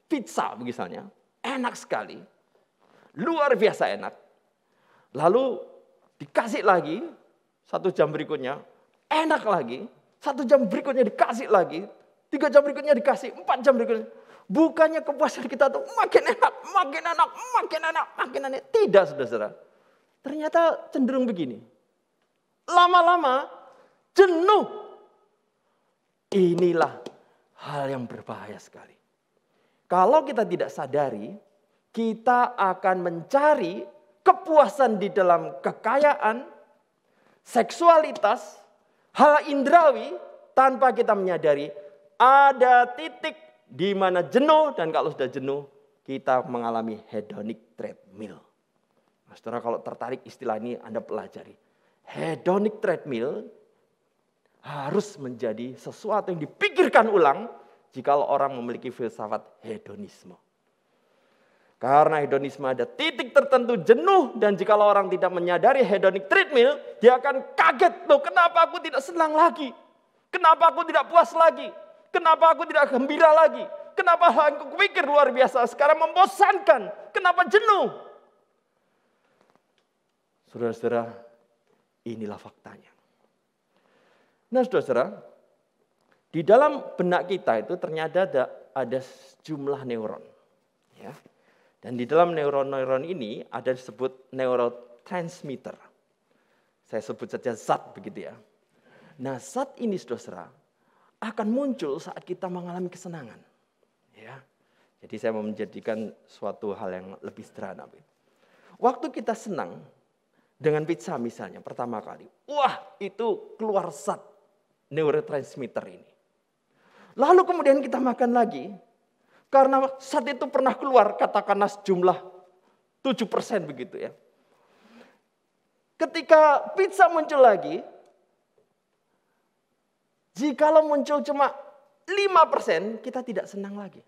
pizza misalnya, enak sekali, luar biasa enak. Lalu dikasih lagi, 1 jam berikutnya, enak lagi, 1 jam berikutnya dikasih lagi, 3 jam berikutnya dikasih, 4 jam berikutnya. Bukannya kepuasan kita tuh makin enak, makin enak, makin enak, makin enak. Tidak, saudara-saudara. Ternyata cenderung begini. Lama-lama jenuh. Inilah hal yang berbahaya sekali. Kalau kita tidak sadari, kita akan mencari kepuasan di dalam kekayaan, seksualitas, hal indrawi tanpa kita menyadari ada titik di mana jenuh, dan kalau sudah jenuh kita mengalami hedonic treadmill. Nah, saudara, kalau tertarik istilah ini Anda pelajari. Hedonic treadmill harus menjadi sesuatu yang dipikirkan ulang jikalau orang memiliki filsafat hedonisme. Karena hedonisme ada titik tertentu jenuh, dan jikalau orang tidak menyadari hedonic treadmill, dia akan kaget, loh kenapa aku tidak senang lagi? Kenapa aku tidak puas lagi? Kenapa aku tidak gembira lagi? Kenapa hal yang aku pikir luar biasa sekarang membosankan? Kenapa jenuh? Saudara-saudara, inilah faktanya. Nah, saudara-saudara, di dalam benak kita itu ternyata ada sejumlah neuron. Ya. Dan di dalam neuron-neuron ini ada disebut neurotransmitter. Saya sebut saja zat begitu ya. Nah, zat ini saudara akan muncul saat kita mengalami kesenangan. Ya. Jadi saya mau menjadikan suatu hal yang lebih sederhana. Waktu kita senang dengan pizza misalnya pertama kali. Wah, itu keluar zat neurotransmitter ini. Lalu kemudian kita makan lagi. Karena saat itu pernah keluar katakanlah sejumlah 7% begitu ya. Ketika pizza muncul lagi, jikalau muncul cuma 5%, kita tidak senang lagi.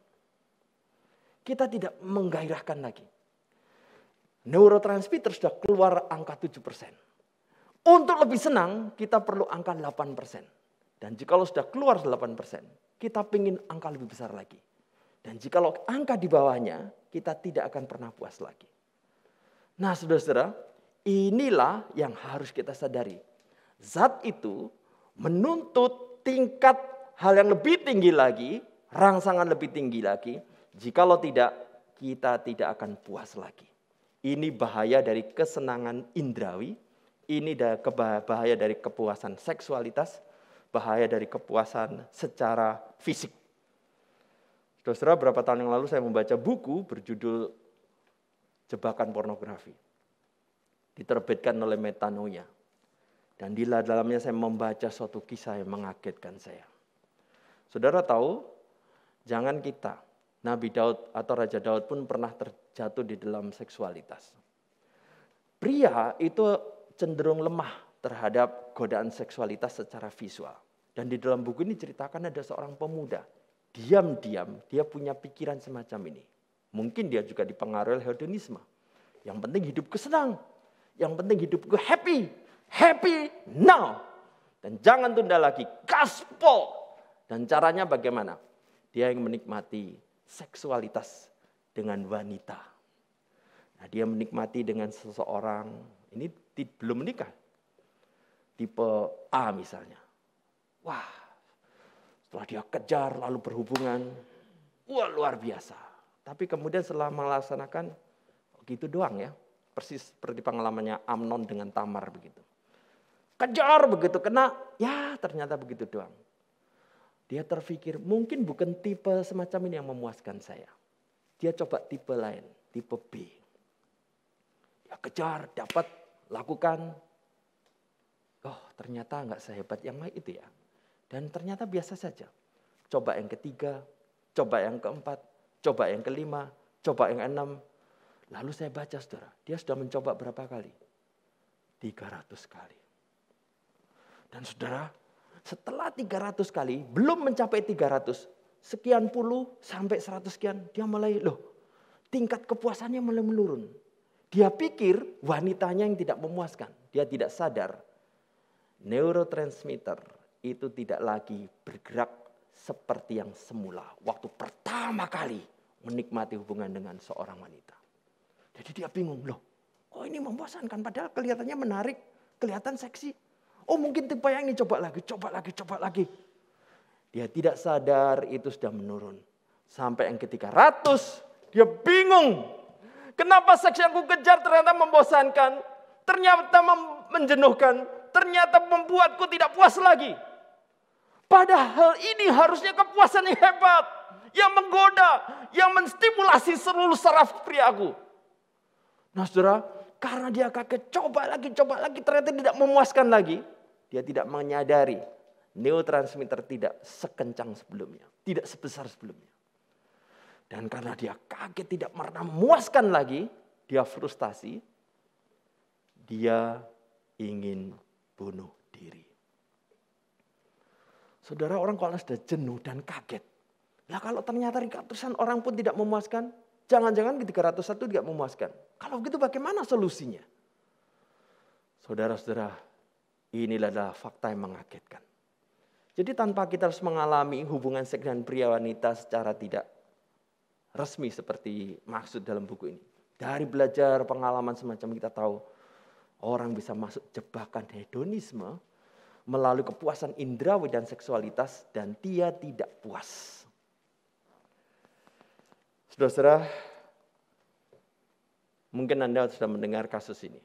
Kita tidak menggairahkan lagi. Neurotransmitter sudah keluar angka 7%. Untuk lebih senang, kita perlu angka 8%. Dan jikalau sudah keluar 8%, kita ingin angka lebih besar lagi. Dan jikalau angka di bawahnya, kita tidak akan pernah puas lagi. Nah, saudara-saudara, inilah yang harus kita sadari. Zat itu menuntut tingkat hal yang lebih tinggi lagi, rangsangan lebih tinggi lagi. Jikalau tidak, kita tidak akan puas lagi. Ini bahaya dari kesenangan indrawi, ini bahaya dari kepuasan seksualitas, bahaya dari kepuasan secara fisik. Saudara, berapa tahun yang lalu saya membaca buku berjudul Jebakan Pornografi. Diterbitkan oleh Metanoia. Dan di dalamnya saya membaca suatu kisah yang mengagetkan saya. Saudara tahu, jangan kita, Nabi Daud atau Raja Daud pun pernah terjatuh di dalam seksualitas. Pria itu cenderung lemah terhadap godaan seksualitas secara visual. Dan di dalam buku ini ceritakan ada seorang pemuda. Diam-diam dia punya pikiran semacam ini. Mungkin dia juga dipengaruhi oleh hedonisme. Yang penting hidupku senang. Yang penting hidupku happy. Happy now. Dan jangan tunda lagi. Gaspol. Dan caranya bagaimana? Dia yang menikmati seksualitas dengan wanita. Nah, dia menikmati dengan seseorang. Ini belum menikah. Tipe A misalnya. Wah. Setelah dia kejar lalu berhubungan, wah luar biasa. Tapi kemudian setelah melaksanakan, gitu doang ya. Persis seperti pengalamannya Amnon dengan Tamar begitu. Kejar begitu kena, ya ternyata begitu doang. Dia terpikir mungkin bukan tipe semacam ini yang memuaskan saya. Dia coba tipe lain, tipe B. Dia kejar, dapat, lakukan. Oh ternyata nggak sehebat yang lain itu ya. Dan ternyata biasa saja. Coba yang ketiga, coba yang keempat, coba yang kelima, coba yang enam. Lalu saya baca saudara, dia sudah mencoba berapa kali? 300 kali. Dan saudara, setelah 300 kali, belum mencapai 300, sekian puluh sampai 100 sekian, dia mulai, tingkat kepuasannya mulai menurun. Dia pikir wanitanya yang tidak memuaskan. Dia tidak sadar. Neurotransmitter itu tidak lagi bergerak seperti yang semula. Waktu pertama kali menikmati hubungan dengan seorang wanita. Jadi dia bingung, kok ini membosankan padahal kelihatannya menarik, kelihatan seksi. Oh mungkin tipe yang ini coba lagi. Dia tidak sadar itu sudah menurun. Sampai yang ke-300, dia bingung. Kenapa seks yang ku kejar ternyata membosankan, ternyata menjenuhkan, ternyata membuatku tidak puas lagi. Padahal ini harusnya kepuasan yang hebat. yang menggoda, yang menstimulasi seluruh saraf priaku. Nah saudara, karena dia kaget, coba lagi, ternyata tidak memuaskan lagi. Dia tidak menyadari neurotransmitter tidak sekencang sebelumnya, tidak sebesar sebelumnya. Dan karena dia kaget, tidak pernah memuaskan lagi, dia frustasi, dia ingin bunuh diri. Saudara, orang kalau sudah jenuh dan kaget, lah kalau ternyata ratusan orang pun tidak memuaskan, jangan-jangan 301 tidak memuaskan. Kalau begitu bagaimana solusinya? Saudara-saudara, inilah adalah fakta yang mengagetkan. Jadi tanpa kita harus mengalami hubungan seks dengan pria wanita secara tidak resmi seperti maksud dalam buku ini. Dari belajar pengalaman semacam kita tahu orang bisa masuk jebakan hedonisme melalui kepuasan indrawi dan seksualitas dan dia tidak puas. Saudara-saudara, mungkin Anda sudah mendengar kasus ini.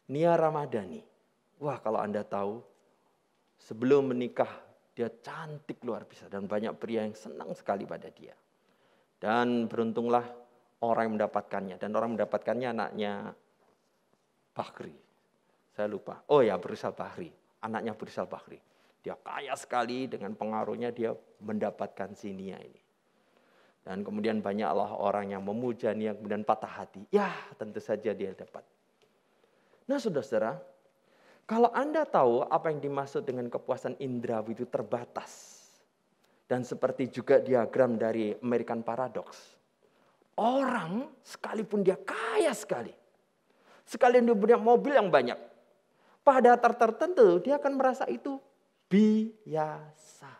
Nia Ramadhani. Wah, kalau Anda tahu, sebelum menikah dia cantik luar biasa dan banyak pria yang senang sekali pada dia. Dan beruntunglah orang yang mendapatkannya. Dan orang mendapatkannya anaknya Bahri. Saya lupa. Oh ya, Berisal Bahri. Anaknya Berisal Bahri. Dia kaya sekali, dengan pengaruhnya dia mendapatkan si Nia ini. Dan kemudian banyaklah orang yang memuja Nia, kemudian patah hati. Ya, tentu saja dia dapat. Nah saudara-saudara, kalau Anda tahu apa yang dimaksud dengan kepuasan indrawi itu terbatas. Dan seperti juga diagram dari American Paradox. Orang sekalipun dia kaya sekali. Sekalian dia punya mobil yang banyak. Pada tertentu dia akan merasa itu biasa.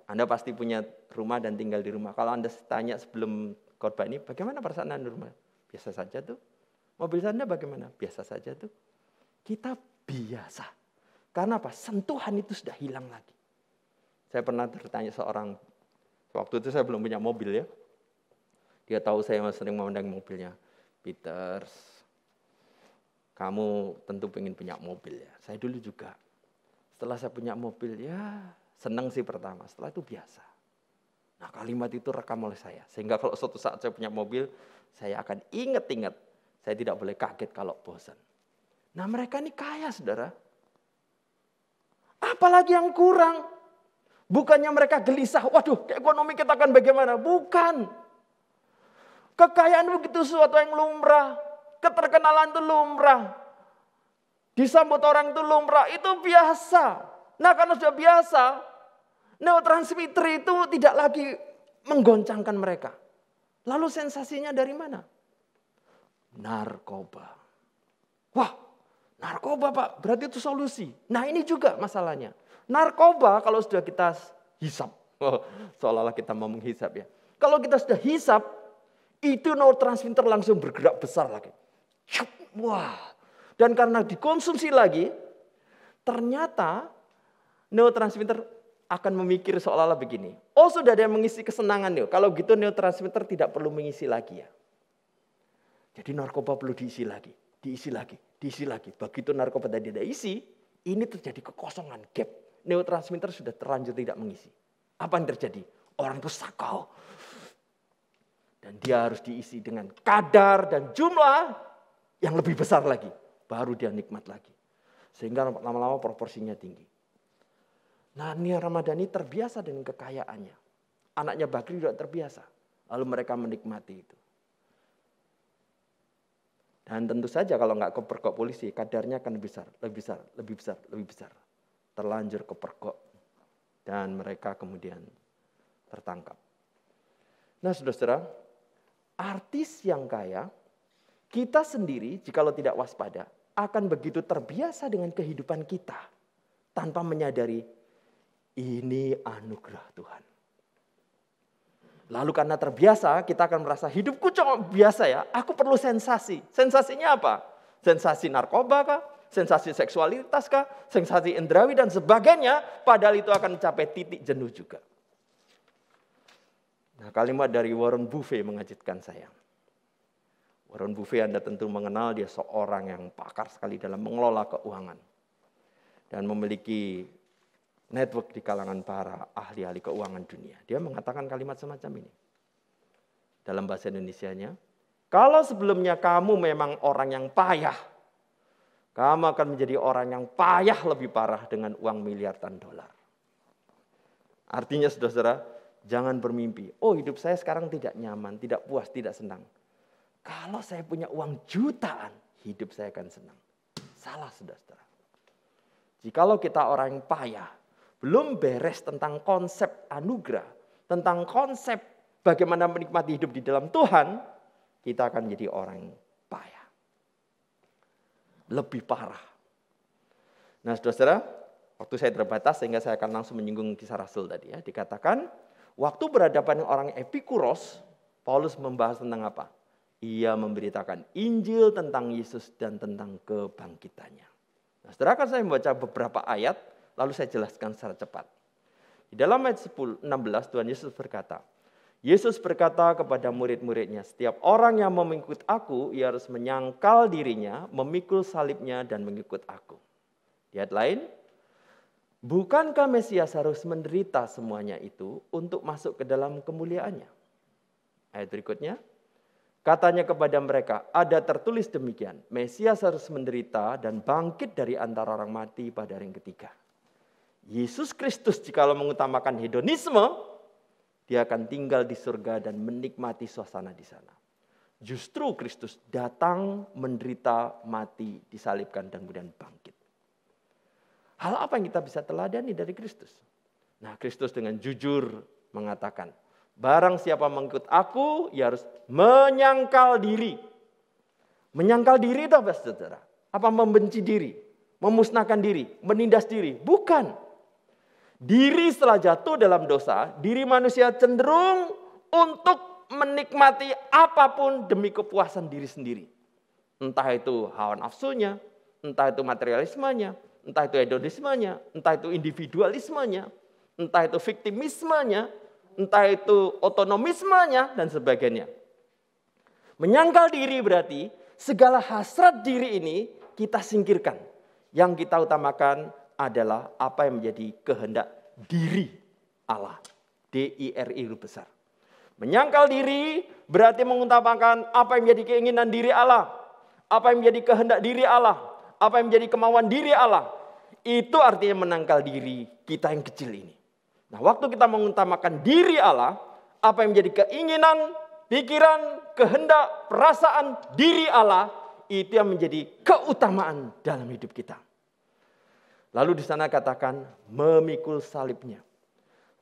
Anda pasti punya rumah dan tinggal di rumah. Kalau Anda tanya sebelum khotbah ini, bagaimana perasaan Anda di rumah? Biasa saja tuh. Mobil Anda bagaimana? Biasa saja tuh. Kita biasa. Karena apa? Sentuhan itu sudah hilang lagi. Saya pernah bertanya seorang, waktu itu saya belum punya mobil ya. Dia tahu saya sering memandang mobilnya. Peters, kamu tentu pengen punya mobil ya. Saya dulu juga. Setelah saya punya mobil ya senang sih pertama. Setelah itu biasa. Nah kalimat itu rekam oleh saya. Sehingga kalau suatu saat saya punya mobil, saya akan ingat-ingat. Saya tidak boleh kaget kalau bosan. Nah mereka ini kaya saudara. Apalagi yang kurang. Bukannya mereka gelisah. Waduh ekonomi kita akan bagaimana. Bukan. Kekayaan begitu sesuatu yang lumrah. Keterkenalan itu lumrah. Disambut orang itu lumrah. Itu biasa. Nah karena sudah biasa. Neurotransmitter itu tidak lagi menggoncangkan mereka. Lalu sensasinya dari mana? Narkoba. Wah, narkoba Pak, berarti itu solusi. Nah ini juga masalahnya. Narkoba kalau sudah kita hisap, seolah-olah kita mau menghisap ya. Kalau kita sudah hisap, itu neurotransmitter langsung bergerak besar lagi. Wah, dan karena dikonsumsi lagi, ternyata neurotransmitter akan memikir seolah-olah begini. Oh sudah ada yang mengisi kesenangan nih. Kalau gitu neurotransmitter tidak perlu mengisi lagi ya. Jadi narkoba perlu diisi lagi, diisi lagi, diisi lagi. Begitu narkoba tadi tidak isi, ini terjadi kekosongan, gap. Neurotransmitter sudah terlanjur tidak mengisi. Apa yang terjadi? Orang itu sakau. Dan dia harus diisi dengan kadar dan jumlah yang lebih besar lagi. Baru dia nikmat lagi. Sehingga lama-lama proporsinya tinggi. Nah Nia Ramadhani terbiasa dengan kekayaannya. Anaknya Bakri juga terbiasa. Lalu mereka menikmati itu. Dan tentu saja kalau nggak kepergok polisi, kadarnya akan lebih besar, lebih besar, lebih besar, lebih besar. Terlanjur kepergok. Dan mereka kemudian tertangkap. Nah saudara-saudara, artis yang kaya, kita sendiri jikalau tidak waspada, akan begitu terbiasa dengan kehidupan kita. Tanpa menyadari, ini anugerah Tuhan. Lalu karena terbiasa, kita akan merasa hidupku cuma biasa ya. Aku perlu sensasi. Sensasinya apa? Sensasi narkoba kah? Sensasi seksualitas kah? Sensasi indrawi dan sebagainya. Padahal itu akan mencapai titik jenuh juga. Nah kalimat dari Warren Buffett mengejutkan saya. Warren Buffett Anda tentu mengenal, dia seorang yang pakar sekali dalam mengelola keuangan. Dan memiliki network di kalangan para ahli-ahli keuangan dunia. Dia mengatakan kalimat semacam ini. Dalam bahasa Indonesianya, kalau sebelumnya kamu memang orang yang payah, kamu akan menjadi orang yang payah lebih parah dengan uang miliaran dolar. Artinya saudara-saudara, jangan bermimpi, oh hidup saya sekarang tidak nyaman, tidak puas, tidak senang. Kalau saya punya uang jutaan, hidup saya akan senang. Salah saudara-saudara. Jikalau kita orang yang payah, belum beres tentang konsep anugerah, tentang konsep bagaimana menikmati hidup di dalam Tuhan, kita akan menjadi orang yang payah. Lebih parah. Nah saudara-saudara, waktu saya terbatas sehingga saya akan langsung menyinggung kisah Rasul tadi ya. Dikatakan, waktu berhadapan dengan orang Epikuros, Paulus membahas tentang apa? Ia memberitakan Injil tentang Yesus dan tentang kebangkitannya. Nah saudara, akan saya membaca beberapa ayat, lalu saya jelaskan secara cepat. Di dalam ayat 16, Tuhan Yesus berkata, Yesus berkata kepada murid-muridnya, setiap orang yang mengikut aku, ia harus menyangkal dirinya, memikul salibnya, dan mengikut aku. Di ayat lain, bukankah Mesias harus menderita semuanya itu untuk masuk ke dalam kemuliaannya? Ayat berikutnya, katanya kepada mereka, ada tertulis demikian, Mesias harus menderita dan bangkit dari antara orang mati pada hari yang ketiga. Yesus Kristus jikalau mengutamakan hedonisme, dia akan tinggal di surga dan menikmati suasana di sana. Justru Kristus datang, menderita, mati, disalibkan, dan kemudian bangkit. Hal apa yang kita bisa teladani dari Kristus? Nah, Kristus dengan jujur mengatakan, barang siapa mengikut aku, ia harus menyangkal diri. Menyangkal diri itu apa, saudara? Apa membenci diri? Memusnahkan diri? Menindas diri? Bukan. Diri setelah jatuh dalam dosa, diri manusia cenderung untuk menikmati apapun demi kepuasan diri sendiri. Entah itu hawa nafsunya, entah itu materialismenya, entah itu hedonismenya, entah itu individualismenya, entah itu viktimismenya, entah itu otonomismenya, dan sebagainya. Menyangkal diri berarti segala hasrat diri ini kita singkirkan. Yang kita utamakan adalah apa yang menjadi kehendak diri Allah. D-I-R-I huruf besar. Menyangkal diri berarti mengutamakan apa yang menjadi keinginan diri Allah. Apa yang menjadi kehendak diri Allah. Apa yang menjadi kemauan diri Allah. Itu artinya menangkal diri kita yang kecil ini. Nah, waktu kita mengutamakan diri Allah, apa yang menjadi keinginan, pikiran, kehendak, perasaan diri Allah, itu yang menjadi keutamaan dalam hidup kita. Lalu di sana katakan memikul salibnya.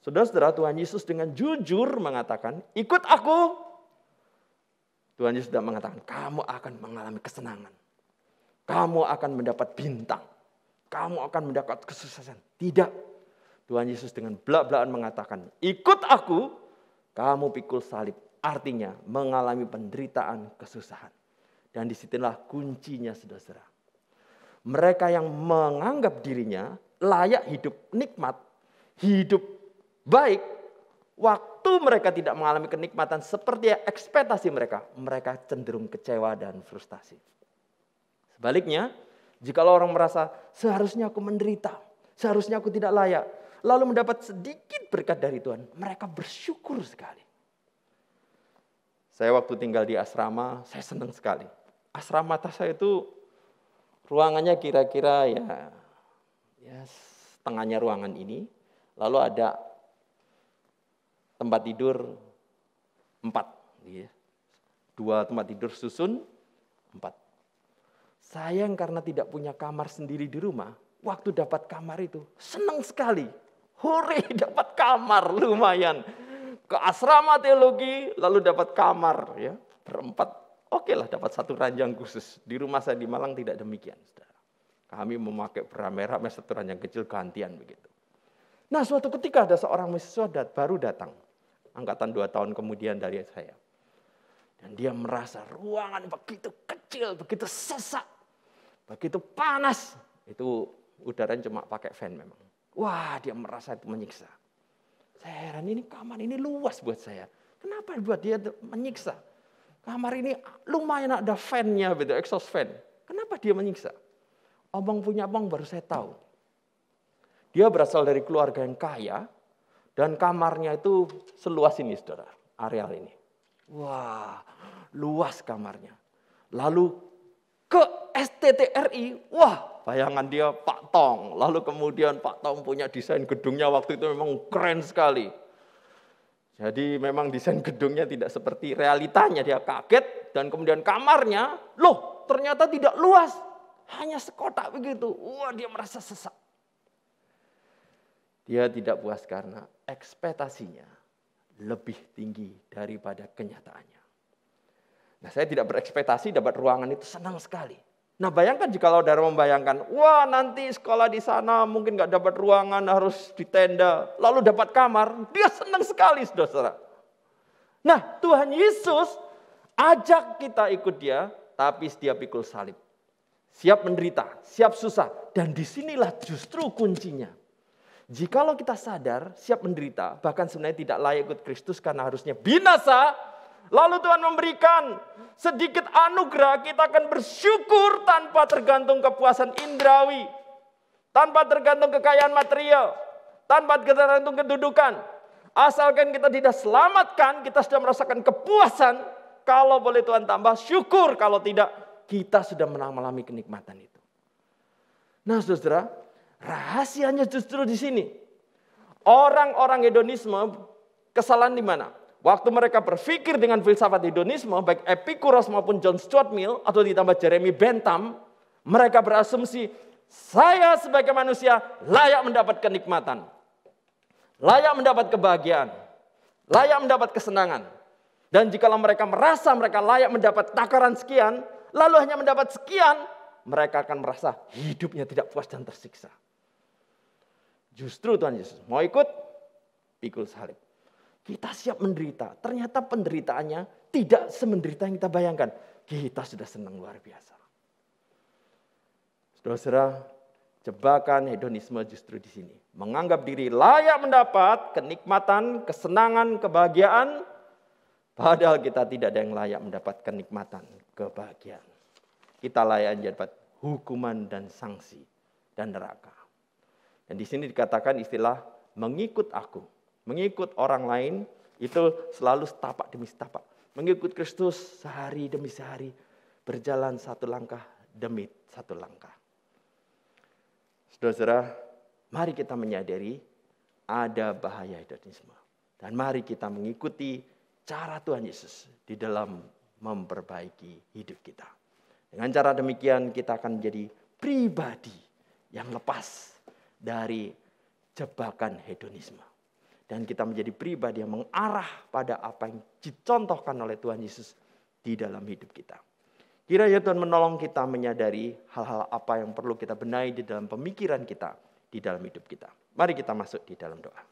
Saudara-saudara, Tuhan Yesus dengan jujur mengatakan, ikut aku. Tuhan Yesus sudah mengatakan, kamu akan mengalami kesenangan. Kamu akan mendapat bintang. Kamu akan mendapat kesuksesan. Tidak. Tuhan Yesus dengan belak-belakan mengatakan, ikut aku, kamu pikul salib. Artinya mengalami penderitaan, kesusahan. Dan disitulah kuncinya, saudara-saudara. Mereka yang menganggap dirinya layak hidup nikmat, hidup baik, waktu mereka tidak mengalami kenikmatan seperti ekspektasi mereka, mereka cenderung kecewa dan frustasi. Sebaliknya, jika orang merasa seharusnya aku menderita, seharusnya aku tidak layak, lalu mendapat sedikit berkat dari Tuhan, mereka bersyukur sekali. Saya waktu tinggal di asrama, saya senang sekali. Asrama saya itu ruangannya kira-kira ya setengahnya ruangan ini. Lalu ada tempat tidur 4. 2 tempat tidur susun 4. Sayang karena tidak punya kamar sendiri di rumah. Waktu dapat kamar itu senang sekali. Hore, dapat kamar lumayan. Ke asrama teologi lalu dapat kamar ya. Berempat. Oke lah dapat satu ranjang khusus. Di rumah saya di Malang tidak demikian. Saudara. Kami memakai beramai-ramai satu ranjang kecil gantian begitu. Nah suatu ketika ada seorang mahasiswa baru datang. Angkatan 2 tahun kemudian dari saya. Dan dia merasa ruangan begitu kecil, begitu sesak. Begitu panas. Itu udaranya cuma pakai fan memang. Wah dia merasa itu menyiksa. Saya heran ini kamar ini luas buat saya. Kenapa buat dia menyiksa? Kamar ini lumayan ada fan-nya, betul, exhaust fan. Kenapa dia menyiksa? Omong punya omong baru saya tahu. Dia berasal dari keluarga yang kaya, dan kamarnya itu seluas ini, saudara, areal ini. Wah, luas kamarnya. Lalu ke STTRI, wah, bayangan dia Pak Tong. Lalu kemudian Pak Tong punya desain gedungnya waktu itu memang keren sekali. Jadi memang desain gedungnya tidak seperti realitanya, dia kaget. Dan kemudian kamarnya, loh ternyata tidak luas. Hanya sekotak begitu. Wah, dia merasa sesak. Dia tidak puas karena ekspektasinya lebih tinggi daripada kenyataannya. Nah, saya tidak berekspektasi dapat ruangan itu, senang sekali. Nah, bayangkan jika saudara membayangkan, wah nanti sekolah di sana mungkin nggak dapat ruangan, harus di tenda, lalu dapat kamar, dia senang sekali, saudara. Nah, Tuhan Yesus ajak kita ikut dia, tapi dia pikul salib. Siap menderita, siap susah, dan disinilah justru kuncinya. Jikalau kita sadar, siap menderita, bahkan sebenarnya tidak layak ikut Kristus karena harusnya binasa, lalu Tuhan memberikan sedikit anugerah, kita akan bersyukur tanpa tergantung kepuasan indrawi, tanpa tergantung kekayaan material, tanpa tergantung kedudukan. Asalkan kita tidak selamatkan, kita sudah merasakan kepuasan. Kalau boleh Tuhan tambah, syukur. Kalau tidak, kita sudah mengalami kenikmatan itu. Nah, saudara, rahasianya justru di sini. Orang-orang hedonisme kesalahan di mana? Waktu mereka berpikir dengan filsafat hedonisme, baik Epikuros maupun John Stuart Mill, atau ditambah Jeremy Bentham, mereka berasumsi, saya sebagai manusia layak mendapat kenikmatan, layak mendapat kebahagiaan, layak mendapat kesenangan. Dan jikalau mereka merasa mereka layak mendapat takaran sekian, lalu hanya mendapat sekian, mereka akan merasa hidupnya tidak puas dan tersiksa. Justru Tuhan Yesus mau ikut, pikul salib. Kita siap menderita. Ternyata penderitaannya tidak semenderita yang kita bayangkan. Kita sudah senang luar biasa. Saudara-saudara, jebakan hedonisme justru di sini. Menganggap diri layak mendapat kenikmatan, kesenangan, kebahagiaan. Padahal kita tidak ada yang layak mendapat kenikmatan, kebahagiaan. Kita layak mendapat hukuman dan sanksi dan neraka. Dan di sini dikatakan istilah mengikut aku. Mengikut orang lain itu selalu setapak demi setapak. Mengikut Kristus sehari demi sehari. Berjalan satu langkah demi satu langkah. Saudara-saudara, mari kita menyadari ada bahaya hedonisme. Dan mari kita mengikuti cara Tuhan Yesus di dalam memperbaiki hidup kita. Dengan cara demikian kita akan menjadi pribadi yang lepas dari jebakan hedonisme. Dan kita menjadi pribadi yang mengarah pada apa yang dicontohkan oleh Tuhan Yesus di dalam hidup kita. Kiranya Tuhan menolong kita menyadari hal-hal apa yang perlu kita benahi di dalam pemikiran kita, di dalam hidup kita. Mari kita masuk di dalam doa.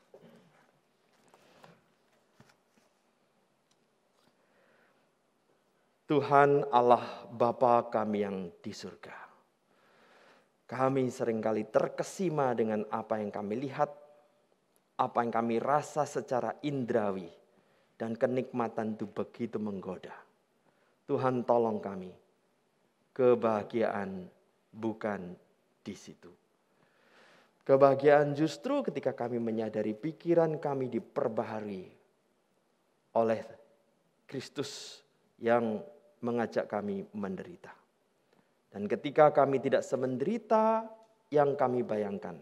Tuhan Allah Bapa kami yang di surga. Kami seringkali terkesima dengan apa yang kami lihat, apa yang kami rasa secara indrawi, dan kenikmatan itu begitu menggoda. Tuhan tolong kami, kebahagiaan bukan di situ. Kebahagiaan justru ketika kami menyadari pikiran kami diperbaharui oleh Kristus yang mengajak kami menderita. Dan ketika kami tidak semenderita yang kami bayangkan,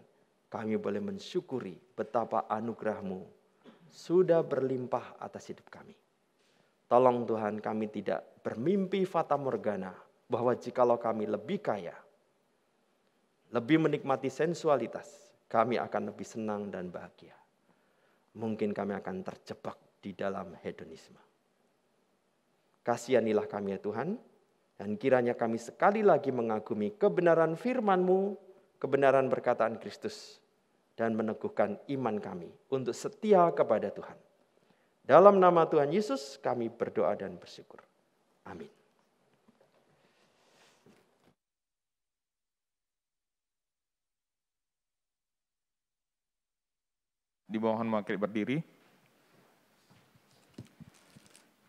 kami boleh mensyukuri betapa anugerah-Mu sudah berlimpah atas hidup kami. Tolong Tuhan kami tidak bermimpi fata morgana bahwa jikalau kami lebih kaya, lebih menikmati sensualitas, kami akan lebih senang dan bahagia. Mungkin kami akan terjebak di dalam hedonisme. Kasihanilah kami ya Tuhan, dan kiranya kami sekali lagi mengagumi kebenaran firman-Mu, kebenaran perkataan Kristus, dan meneguhkan iman kami untuk setia kepada Tuhan. Dalam nama Tuhan Yesus kami berdoa dan bersyukur. Amin. Dimohon bangkit berdiri.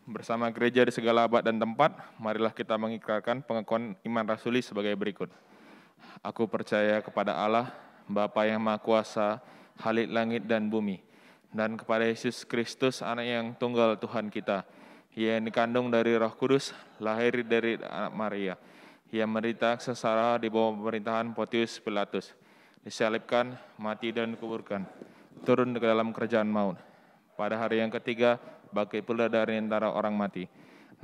Bersama gereja di segala abad dan tempat, marilah kita mengikrarkan pengakuan iman rasuli sebagai berikut. Aku percaya kepada Allah, Bapa yang Maha Kuasa, Khalik langit dan bumi, dan kepada Yesus Kristus, anak yang tunggal Tuhan kita, yang dikandung dari Roh Kudus, lahir dari anak Maria, yang menderita sengsara di bawah pemerintahan Pontius Pilatus, disalibkan, mati dan dikuburkan, turun ke dalam kerajaan maut. Pada hari yang ketiga, bangkit pula dari antara orang mati,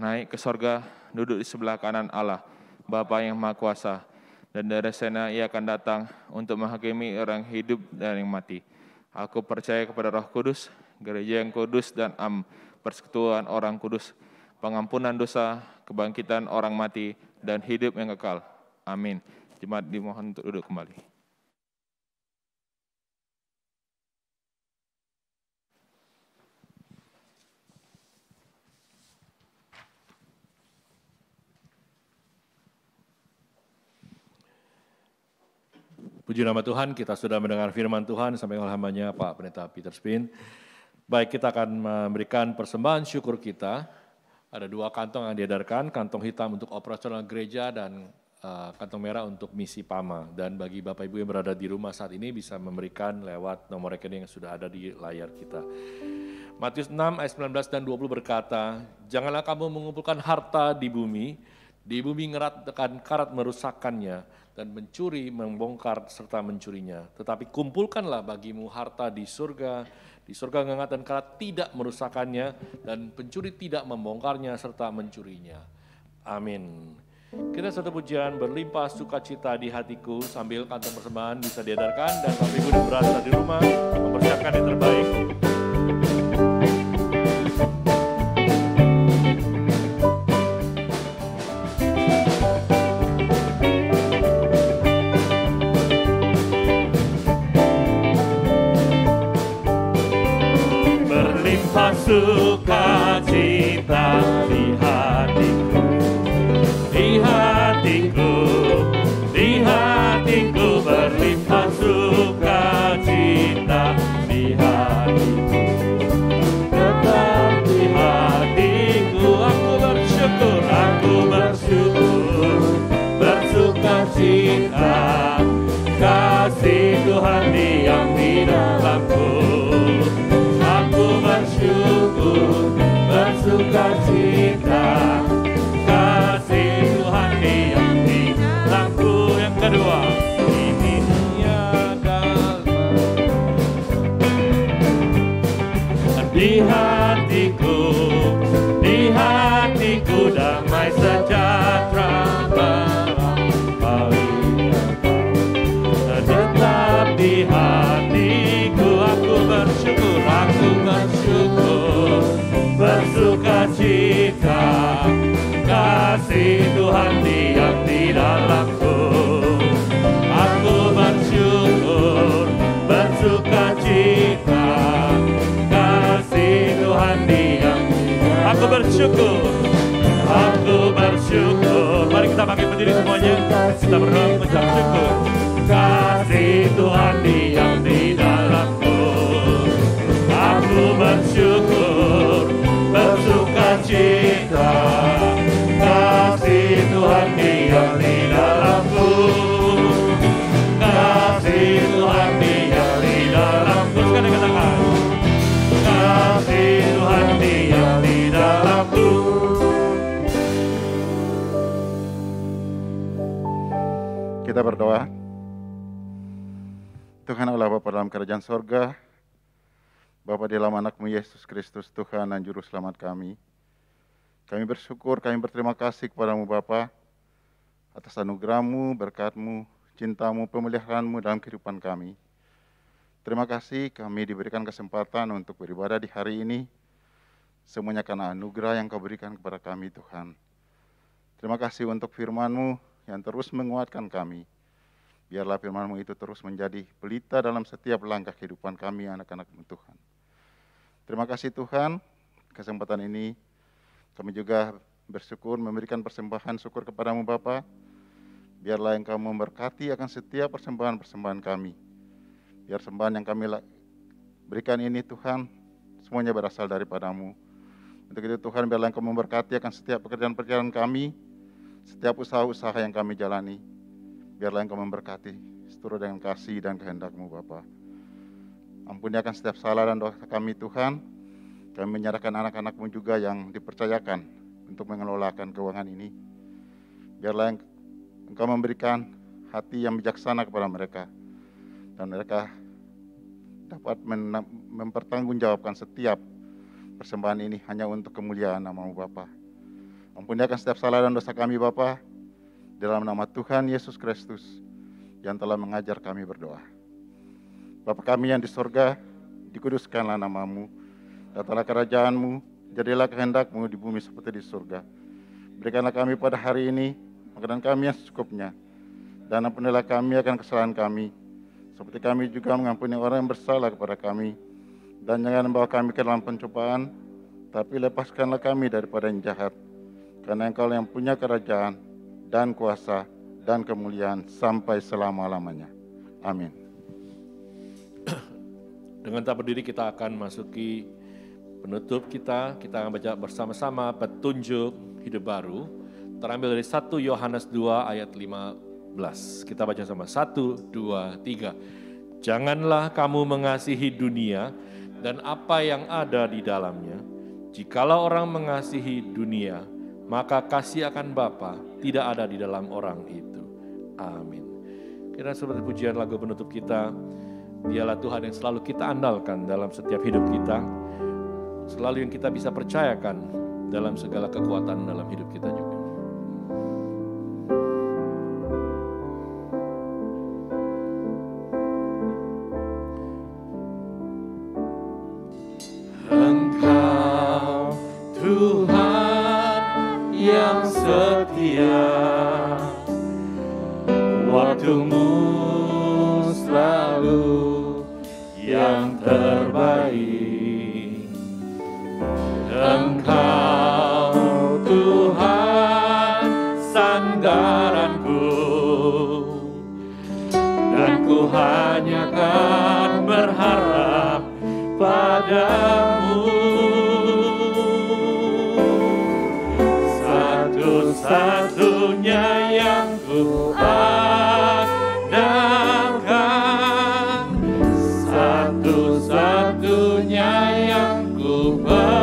naik ke sorga, duduk di sebelah kanan Allah, Bapa yang Maha Kuasa, dan dari sana ia akan datang untuk menghakimi orang hidup dan yang mati. Aku percaya kepada Roh Kudus, gereja yang kudus dan persekutuan orang kudus, pengampunan dosa, kebangkitan orang mati, dan hidup yang kekal. Amin. Jemaat dimohon untuk duduk kembali. Puji nama Tuhan, kita sudah mendengar firman Tuhan sampai oleh hambanya Pak Pendeta Peter Spin. Baik, kita akan memberikan persembahan syukur kita. Ada 2 kantong yang diedarkan, kantong hitam untuk operasional gereja dan kantong merah untuk misi PAMA. Dan bagi Bapak Ibu yang berada di rumah saat ini bisa memberikan lewat nomor rekening yang sudah ada di layar kita. Matius 6 ayat 19 dan 20 berkata, janganlah kamu mengumpulkan harta di bumi ngeratkan karat merusakkannya, dan mencuri, membongkar, serta mencurinya. Tetapi kumpulkanlah bagimu harta di surga ngengat dan karat tidak merusakkannya, dan pencuri tidak membongkarnya, serta mencurinya. Amin. Kita satu pujian berlimpah sukacita di hatiku, sambil kantong persembahan bisa diedarkan, dan Bapak Ibu berada di rumah mempersiapkan yang terbaik. Sukacita di hatiku, di hatiku, di hatiku, berlimpah sukacita di hatiku, tetap di hatiku. Aku bersyukur, bersukacita, kasih Tuhan diam di dalamku. Bersukacita, kasih Tuhan diam di dalamku. Yang kedua, ini dia damai di hatiku damai sejahtera melampaui akal. Tetap di hatiku, aku bersyukur, bersukacita, kasih Tuhan diam di dalamku. Aku bersyukur, bersukacita, kasih Tuhan diam di dalamku. Aku bersyukur. Mari kita pakai berdiri semuanya. Kita berdoa mengucap syukur. Kasih Tuhan diam di dalamku. Aku bersyukur, bersukacita, kasih Tuhan diam di dalamku. Kasih Tuhan diam di dalamku. Sekali katakan, kasih Tuhan diam di dalamku. Kita berdoa. Tuhan Allah Bapa dalam kerajaan sorga, Bapa di dalam anak-Mu Yesus Kristus, Tuhan dan Juru Selamat kami. Kami bersyukur, kami berterima kasih kepada-Mu Bapa atas anugerah-Mu, berkat-Mu, cinta-Mu, pemeliharaan-Mu dalam kehidupan kami. Terima kasih kami diberikan kesempatan untuk beribadah di hari ini, semuanya karena anugerah yang Kau berikan kepada kami Tuhan. Terima kasih untuk firman-Mu yang terus menguatkan kami. Biarlah firman-Mu itu terus menjadi pelita dalam setiap langkah kehidupan kami anak-anak-Mu Tuhan. Terima kasih Tuhan, kesempatan ini kami juga bersyukur memberikan persembahan syukur kepada-Mu Bapa. Biarlah Engkau memberkati akan setiap persembahan-persembahan kami. Biar sembahan yang kami berikan ini Tuhan, semuanya berasal daripada-Mu. Untuk itu Tuhan, biarlah Engkau memberkati akan setiap pekerjaan-pekerjaan kami, setiap usaha-usaha yang kami jalani. biarlah Engkau memberkati seturut dengan kasih dan kehendak-Mu Bapa. Ampuni akan setiap salah dan dosa kami Tuhan. Kami menyerahkan anak-anak-Mu juga yang dipercayakan untuk mengelolakan keuangan ini. Biarlah Engkau memberikan hati yang bijaksana kepada mereka, dan mereka dapat mempertanggungjawabkan setiap persembahan ini hanya untuk kemuliaan nama-Mu Bapa. Ampuni akan setiap salah dan dosa kami Bapa, dalam nama Tuhan Yesus Kristus yang telah mengajar kami berdoa. Bapa kami yang di sorga, dikuduskanlah nama-Mu, datanglah kerajaan-Mu, jadilah kehendak-Mu di bumi seperti di surga. Berikanlah kami pada hari ini makanan kami yang secukupnya, dan ampunilah kami akan kesalahan kami, seperti kami juga mengampuni orang yang bersalah kepada kami. Dan jangan membawa kami ke dalam pencobaan, tapi lepaskanlah kami daripada yang jahat. Karena Engkau yang punya kerajaan dan kuasa dan kemuliaan sampai selama-lamanya. Amin. Dengan tak berdiri kita akan masuki penutup kita. Kita akan baca bersama-sama petunjuk hidup baru. Terambil dari 1 Yohanes 2 ayat 15. Kita baca sama 1, 2, 3. Janganlah kamu mengasihi dunia dan apa yang ada di dalamnya. Jikalau orang mengasihi dunia, maka kasih akan Bapa tidak ada di dalam orang itu. Amin. Kira seperti pujian lagu penutup kita, Dialah Tuhan yang selalu kita andalkan dalam setiap hidup kita, selalu yang kita bisa percayakan dalam segala kekuatan dalam hidup kita juga. Engkau Tuhan yang setia, waktumu selalu yang terbaik. Engkau Tuhan sandaranku, dan ku hanya akan berharap padamu. Satu-satunya yang ku andalkan, satu-satunya yang ku percaya.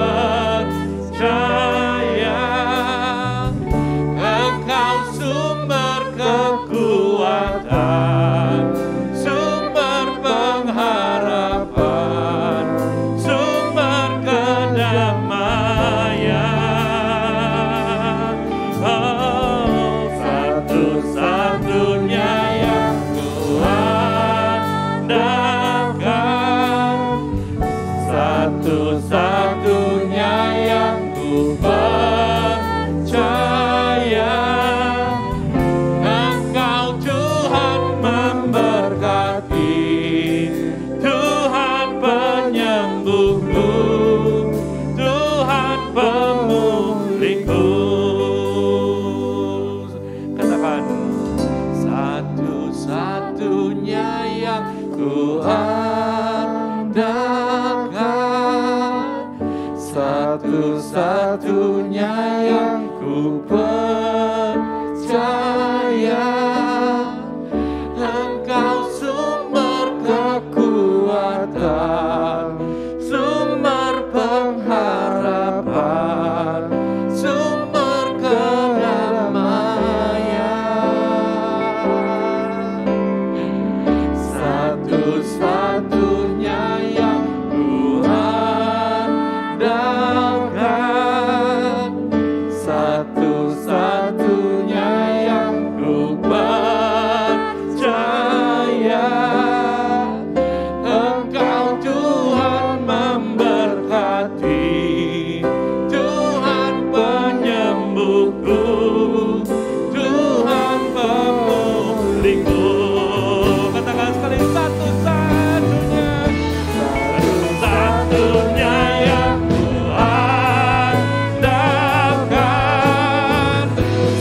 Engkau sumber kekuatan, sumber pengharapan, sumber kedamaian. Oh, satu-satunya yang ku andalkan, satu-satunya yang ku percaya. Engkau Tuhan memberkati, Tuhan penyembuhku, Tuhan pemulihku. Katakan, satu-satunya yang ku andalkan, satu-satunya yang ku percaya. Engkau sumber kekuatan, sumber pengharapan, sumber kedamaian. Satu-satunya yang ku andalkan, satu-satunya yang ku percaya. Engkau Tuhan memberkati, Tuhan penyembuhku, Tuhan pemulihku. Katakan sekali, satu-satunya, satu-satunya yang ku andalkan,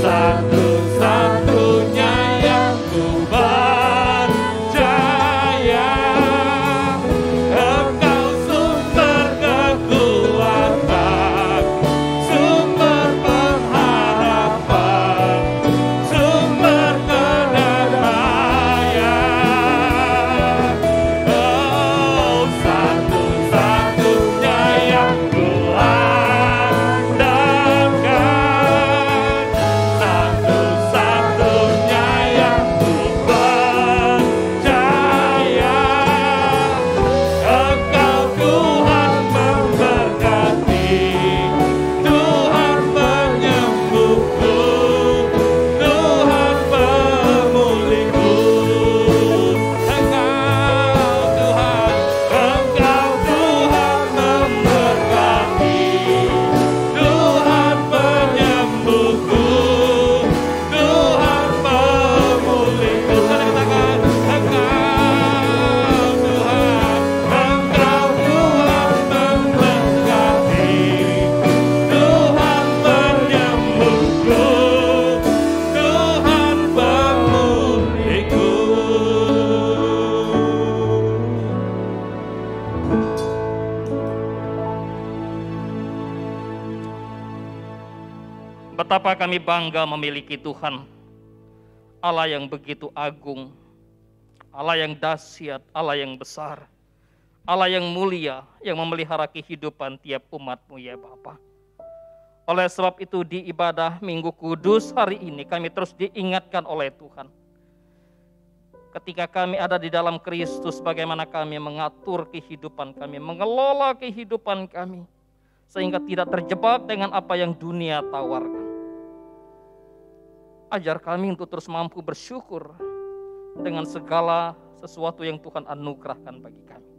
satu-satunya yang ku percaya. Engkau sumber kekuatan, sumber pengharapan, sumber kedamaian. Betapa kami bangga memiliki Tuhan, Allah yang begitu agung, Allah yang dahsyat, Allah yang besar, Allah yang mulia, yang memelihara kehidupan tiap umat-Mu ya Bapa. Oleh sebab itu di ibadah Minggu Kudus hari ini kami terus diingatkan oleh Tuhan. Ketika kami ada di dalam Kristus, bagaimana kami mengatur kehidupan kami, mengelola kehidupan kami, sehingga tidak terjebak dengan apa yang dunia tawarkan. Ajar kami untuk terus mampu bersyukur dengan segala sesuatu yang Tuhan anugerahkan bagi kami.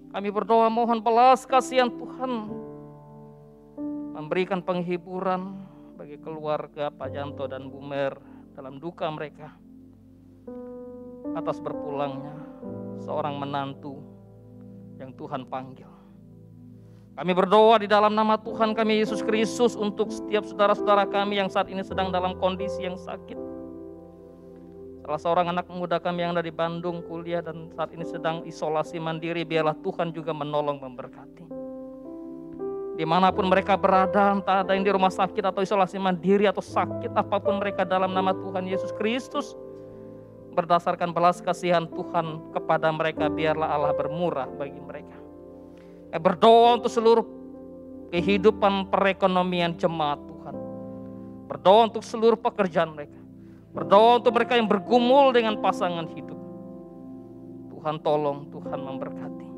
Kami berdoa mohon belas kasihan Tuhan, memberikan penghiburan bagi keluarga Pak Janto dan Bu Mer dalam duka mereka atas berpulangnya seorang menantu yang Tuhan panggil. Kami berdoa di dalam nama Tuhan kami Yesus Kristus untuk setiap saudara-saudara kami yang saat ini sedang dalam kondisi yang sakit. Salah seorang anak muda kami yang ada di Bandung kuliah dan saat ini sedang isolasi mandiri, biarlah Tuhan juga menolong memberkati. Dimanapun mereka berada, entah ada yang di rumah sakit atau isolasi mandiri atau sakit apapun mereka, dalam nama Tuhan Yesus Kristus, berdasarkan belas kasihan Tuhan kepada mereka, biarlah Allah bermurah bagi mereka. Berdoa untuk seluruh kehidupan perekonomian jemaat Tuhan. Berdoa untuk seluruh pekerjaan mereka. Berdoa untuk mereka yang bergumul dengan pasangan hidup. Tuhan tolong, Tuhan memberkati.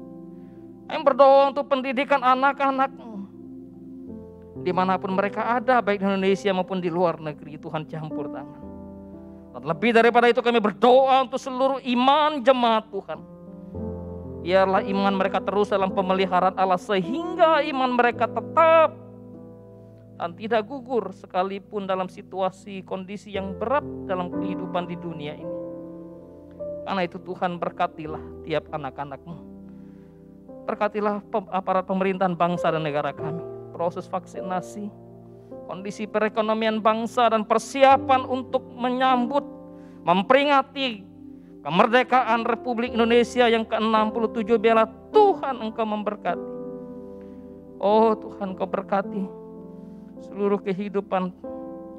Yang berdoa untuk pendidikan anak-anak-Mu. Dimanapun mereka ada, baik di Indonesia maupun di luar negeri, Tuhan campur tangan. Dan lebih daripada itu kami berdoa untuk seluruh iman jemaat Tuhan. Biarlah iman mereka terus dalam pemeliharaan Allah, sehingga iman mereka tetap dan tidak gugur sekalipun dalam situasi kondisi yang berat dalam kehidupan di dunia ini. Karena itu Tuhan berkatilah tiap anak-anak-Mu. Berkatilah aparat pemerintahan bangsa dan negara kami, proses vaksinasi, kondisi perekonomian bangsa dan persiapan untuk menyambut, memperingati kemerdekaan Republik Indonesia yang ke-67. Biarlah Tuhan Engkau memberkati. Oh Tuhan, Engkau berkati seluruh kehidupan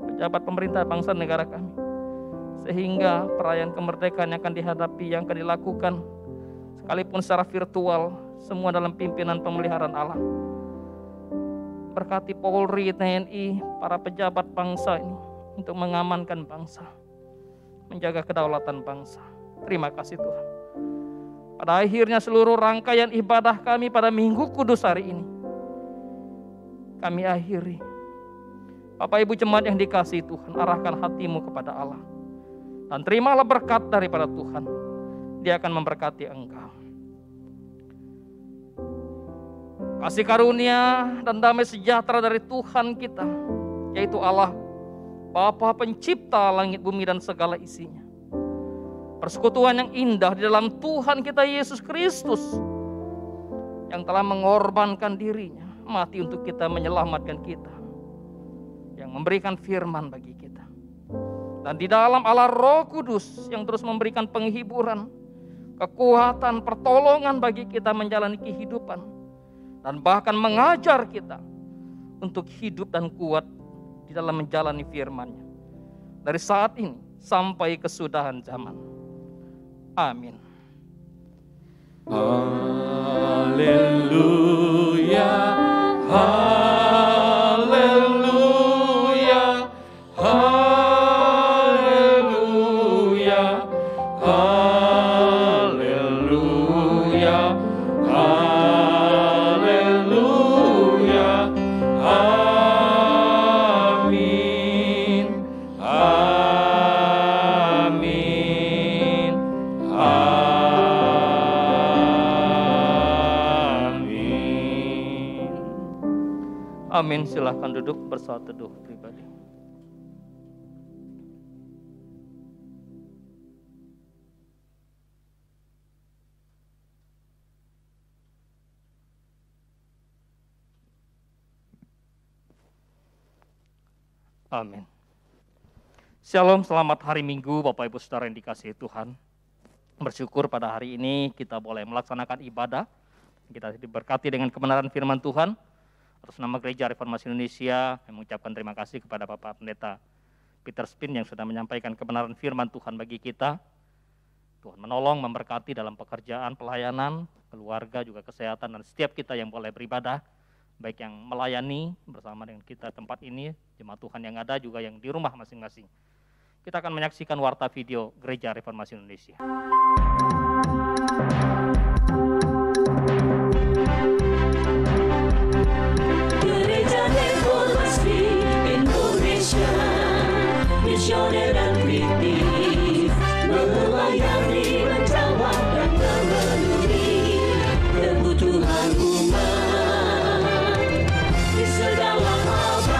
pejabat pemerintah bangsa dan negara kami, sehingga perayaan kemerdekaan yang akan dihadapi, yang akan dilakukan sekalipun secara virtual, semua dalam pimpinan pemeliharaan Allah. Berkati Polri, TNI, para pejabat bangsa ini untuk mengamankan bangsa, menjaga kedaulatan bangsa. Terima kasih Tuhan. Pada akhirnya seluruh rangkaian ibadah kami pada Minggu Kudus hari ini kami akhiri. Bapak Ibu jemaat yang dikasihi Tuhan, arahkan hatimu kepada Allah dan terimalah berkat daripada Tuhan. Dia akan memberkati engkau. Kasih karunia dan damai sejahtera dari Tuhan kita, yaitu Allah Bapa pencipta langit bumi dan segala isinya, persekutuan yang indah di dalam Tuhan kita Yesus Kristus, yang telah mengorbankan dirinya mati untuk kita, menyelamatkan kita, yang memberikan firman bagi kita, dan di dalam Allah Roh Kudus yang terus memberikan penghiburan, kekuatan, pertolongan bagi kita menjalani kehidupan, dan bahkan mengajar kita untuk hidup dan kuat di dalam menjalani firman-Nya dari saat ini sampai kesudahan zaman. Amin. Haleluya, haleluya, haleluya, haleluya, haleluya, amin, amin, amin. Amin. Silahkan duduk bersaat teduh pribadi. Amin. Shalom, selamat hari Minggu Bapak Ibu Saudara yang dikasihi Tuhan. Bersyukur pada hari ini kita boleh melaksanakan ibadah. Kita diberkati dengan kebenaran firman Tuhan. Atas nama Gereja Reformasi Indonesia, kami mengucapkan terima kasih kepada Bapak Pendeta Peter Spin yang sudah menyampaikan kebenaran firman Tuhan bagi kita. Tuhan menolong, memberkati dalam pekerjaan, pelayanan, keluarga, juga kesehatan, dan setiap kita yang boleh beribadah, baik yang melayani bersama dengan kita tempat ini, jemaat Tuhan yang ada, juga yang di rumah masing-masing. Kita akan menyaksikan warta video Gereja Reformasi Indonesia. Gereja Reformasi Indonesia, misioner dan kritis, melayani, menjawab dan memenuhi kebutuhan umat di segala abad.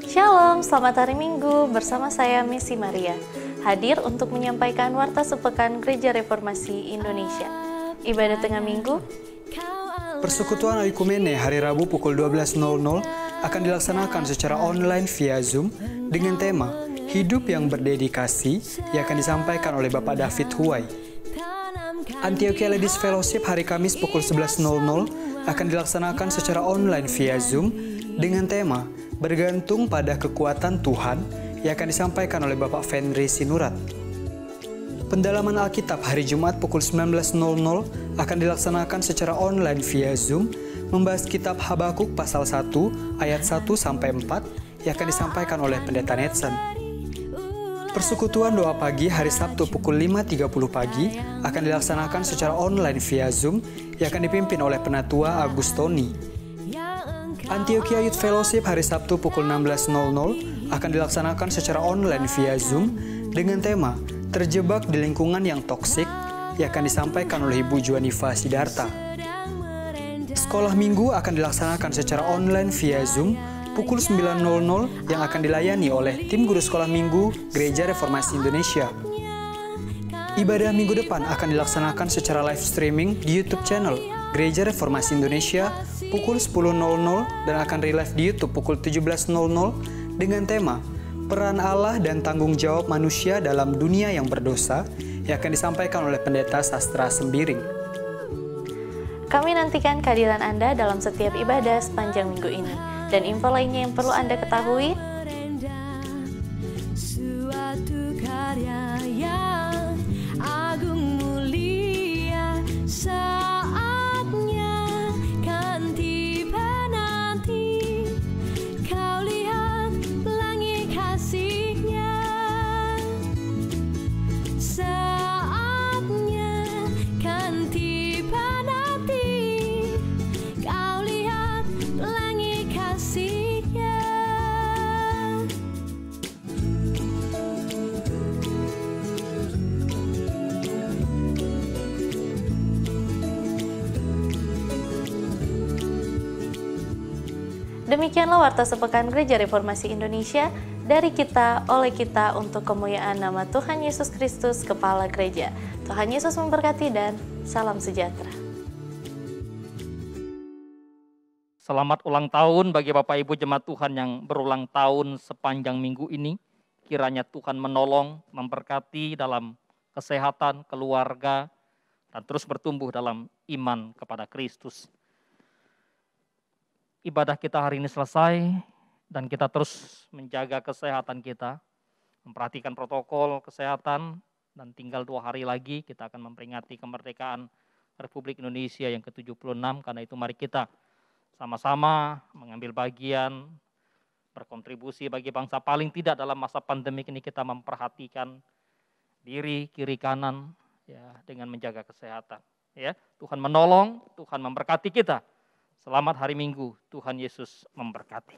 Shalom, selamat hari Minggu bersama saya Missy Maria, hadir untuk menyampaikan warta sepekan Gereja Reformasi Indonesia. Ibadah tengah minggu. Persekutuan Oikumene hari Rabu pukul 12.00 akan dilaksanakan secara online via Zoom dengan tema Hidup yang Berdedikasi yang akan disampaikan oleh Bapak David Huwai. Antioquia Ladies Fellowship hari Kamis pukul 11.00 akan dilaksanakan secara online via Zoom dengan tema Bergantung pada Kekuatan Tuhan yang akan disampaikan oleh Bapak Fenri Sinurat. Pendalaman Alkitab hari Jumat pukul 19.00 akan dilaksanakan secara online via Zoom membahas kitab Habakuk pasal 1 ayat 1-4 yang akan disampaikan oleh Pendeta Netsen. Persekutuan doa pagi hari Sabtu pukul 5.30 pagi akan dilaksanakan secara online via Zoom yang akan dipimpin oleh Penatua Agustoni. Antioquia Youth Fellowship hari Sabtu pukul 16.00 akan dilaksanakan secara online via Zoom dengan tema Terjebak di Lingkungan yang Toksik yang akan disampaikan oleh Ibu Juanifa Sidarta. Sekolah Minggu akan dilaksanakan secara online via Zoom pukul 9.00 yang akan dilayani oleh tim guru sekolah minggu Gereja Reformasi Indonesia. Ibadah minggu depan akan dilaksanakan secara live streaming di YouTube channel Gereja Reformasi Indonesia pukul 10.00 dan akan relive di YouTube pukul 17.00 dengan tema Peran Allah dan Tanggung Jawab Manusia dalam Dunia yang Berdosa yang akan disampaikan oleh Pendeta Sastra Sembiring. Kami nantikan kehadiran Anda dalam setiap ibadah sepanjang minggu ini. Dan info lainnya yang perlu Anda ketahui, Suatu karya yang agung mulia, saatnya kan tiba nanti. Kau lihat pelangi kasihnya, saatnya kan tiba nanti. Kau lihat pelangi kasihnya. demikianlah warta sepekan Gereja Reformasi Indonesia, dari kita, oleh kita, untuk kemuliaan nama Tuhan Yesus Kristus, Kepala Gereja. Tuhan Yesus memberkati dan salam sejahtera. Selamat ulang tahun bagi Bapak Ibu jemaat Tuhan yang berulang tahun sepanjang minggu ini. Kiranya Tuhan menolong, memberkati dalam kesehatan, keluarga, dan terus bertumbuh dalam iman kepada Kristus. Ibadah kita hari ini selesai dan kita terus menjaga kesehatan kita, memperhatikan protokol kesehatan, dan tinggal 2 hari lagi kita akan memperingati kemerdekaan Republik Indonesia yang ke-76. Karena itu mari kita sama-sama mengambil bagian, berkontribusi bagi bangsa. Paling tidak dalam masa pandemik ini kita memperhatikan diri, kiri, kanan, ya, dengan menjaga kesehatan. Ya, Tuhan menolong, Tuhan memberkati kita. Selamat hari Minggu, Tuhan Yesus memberkati.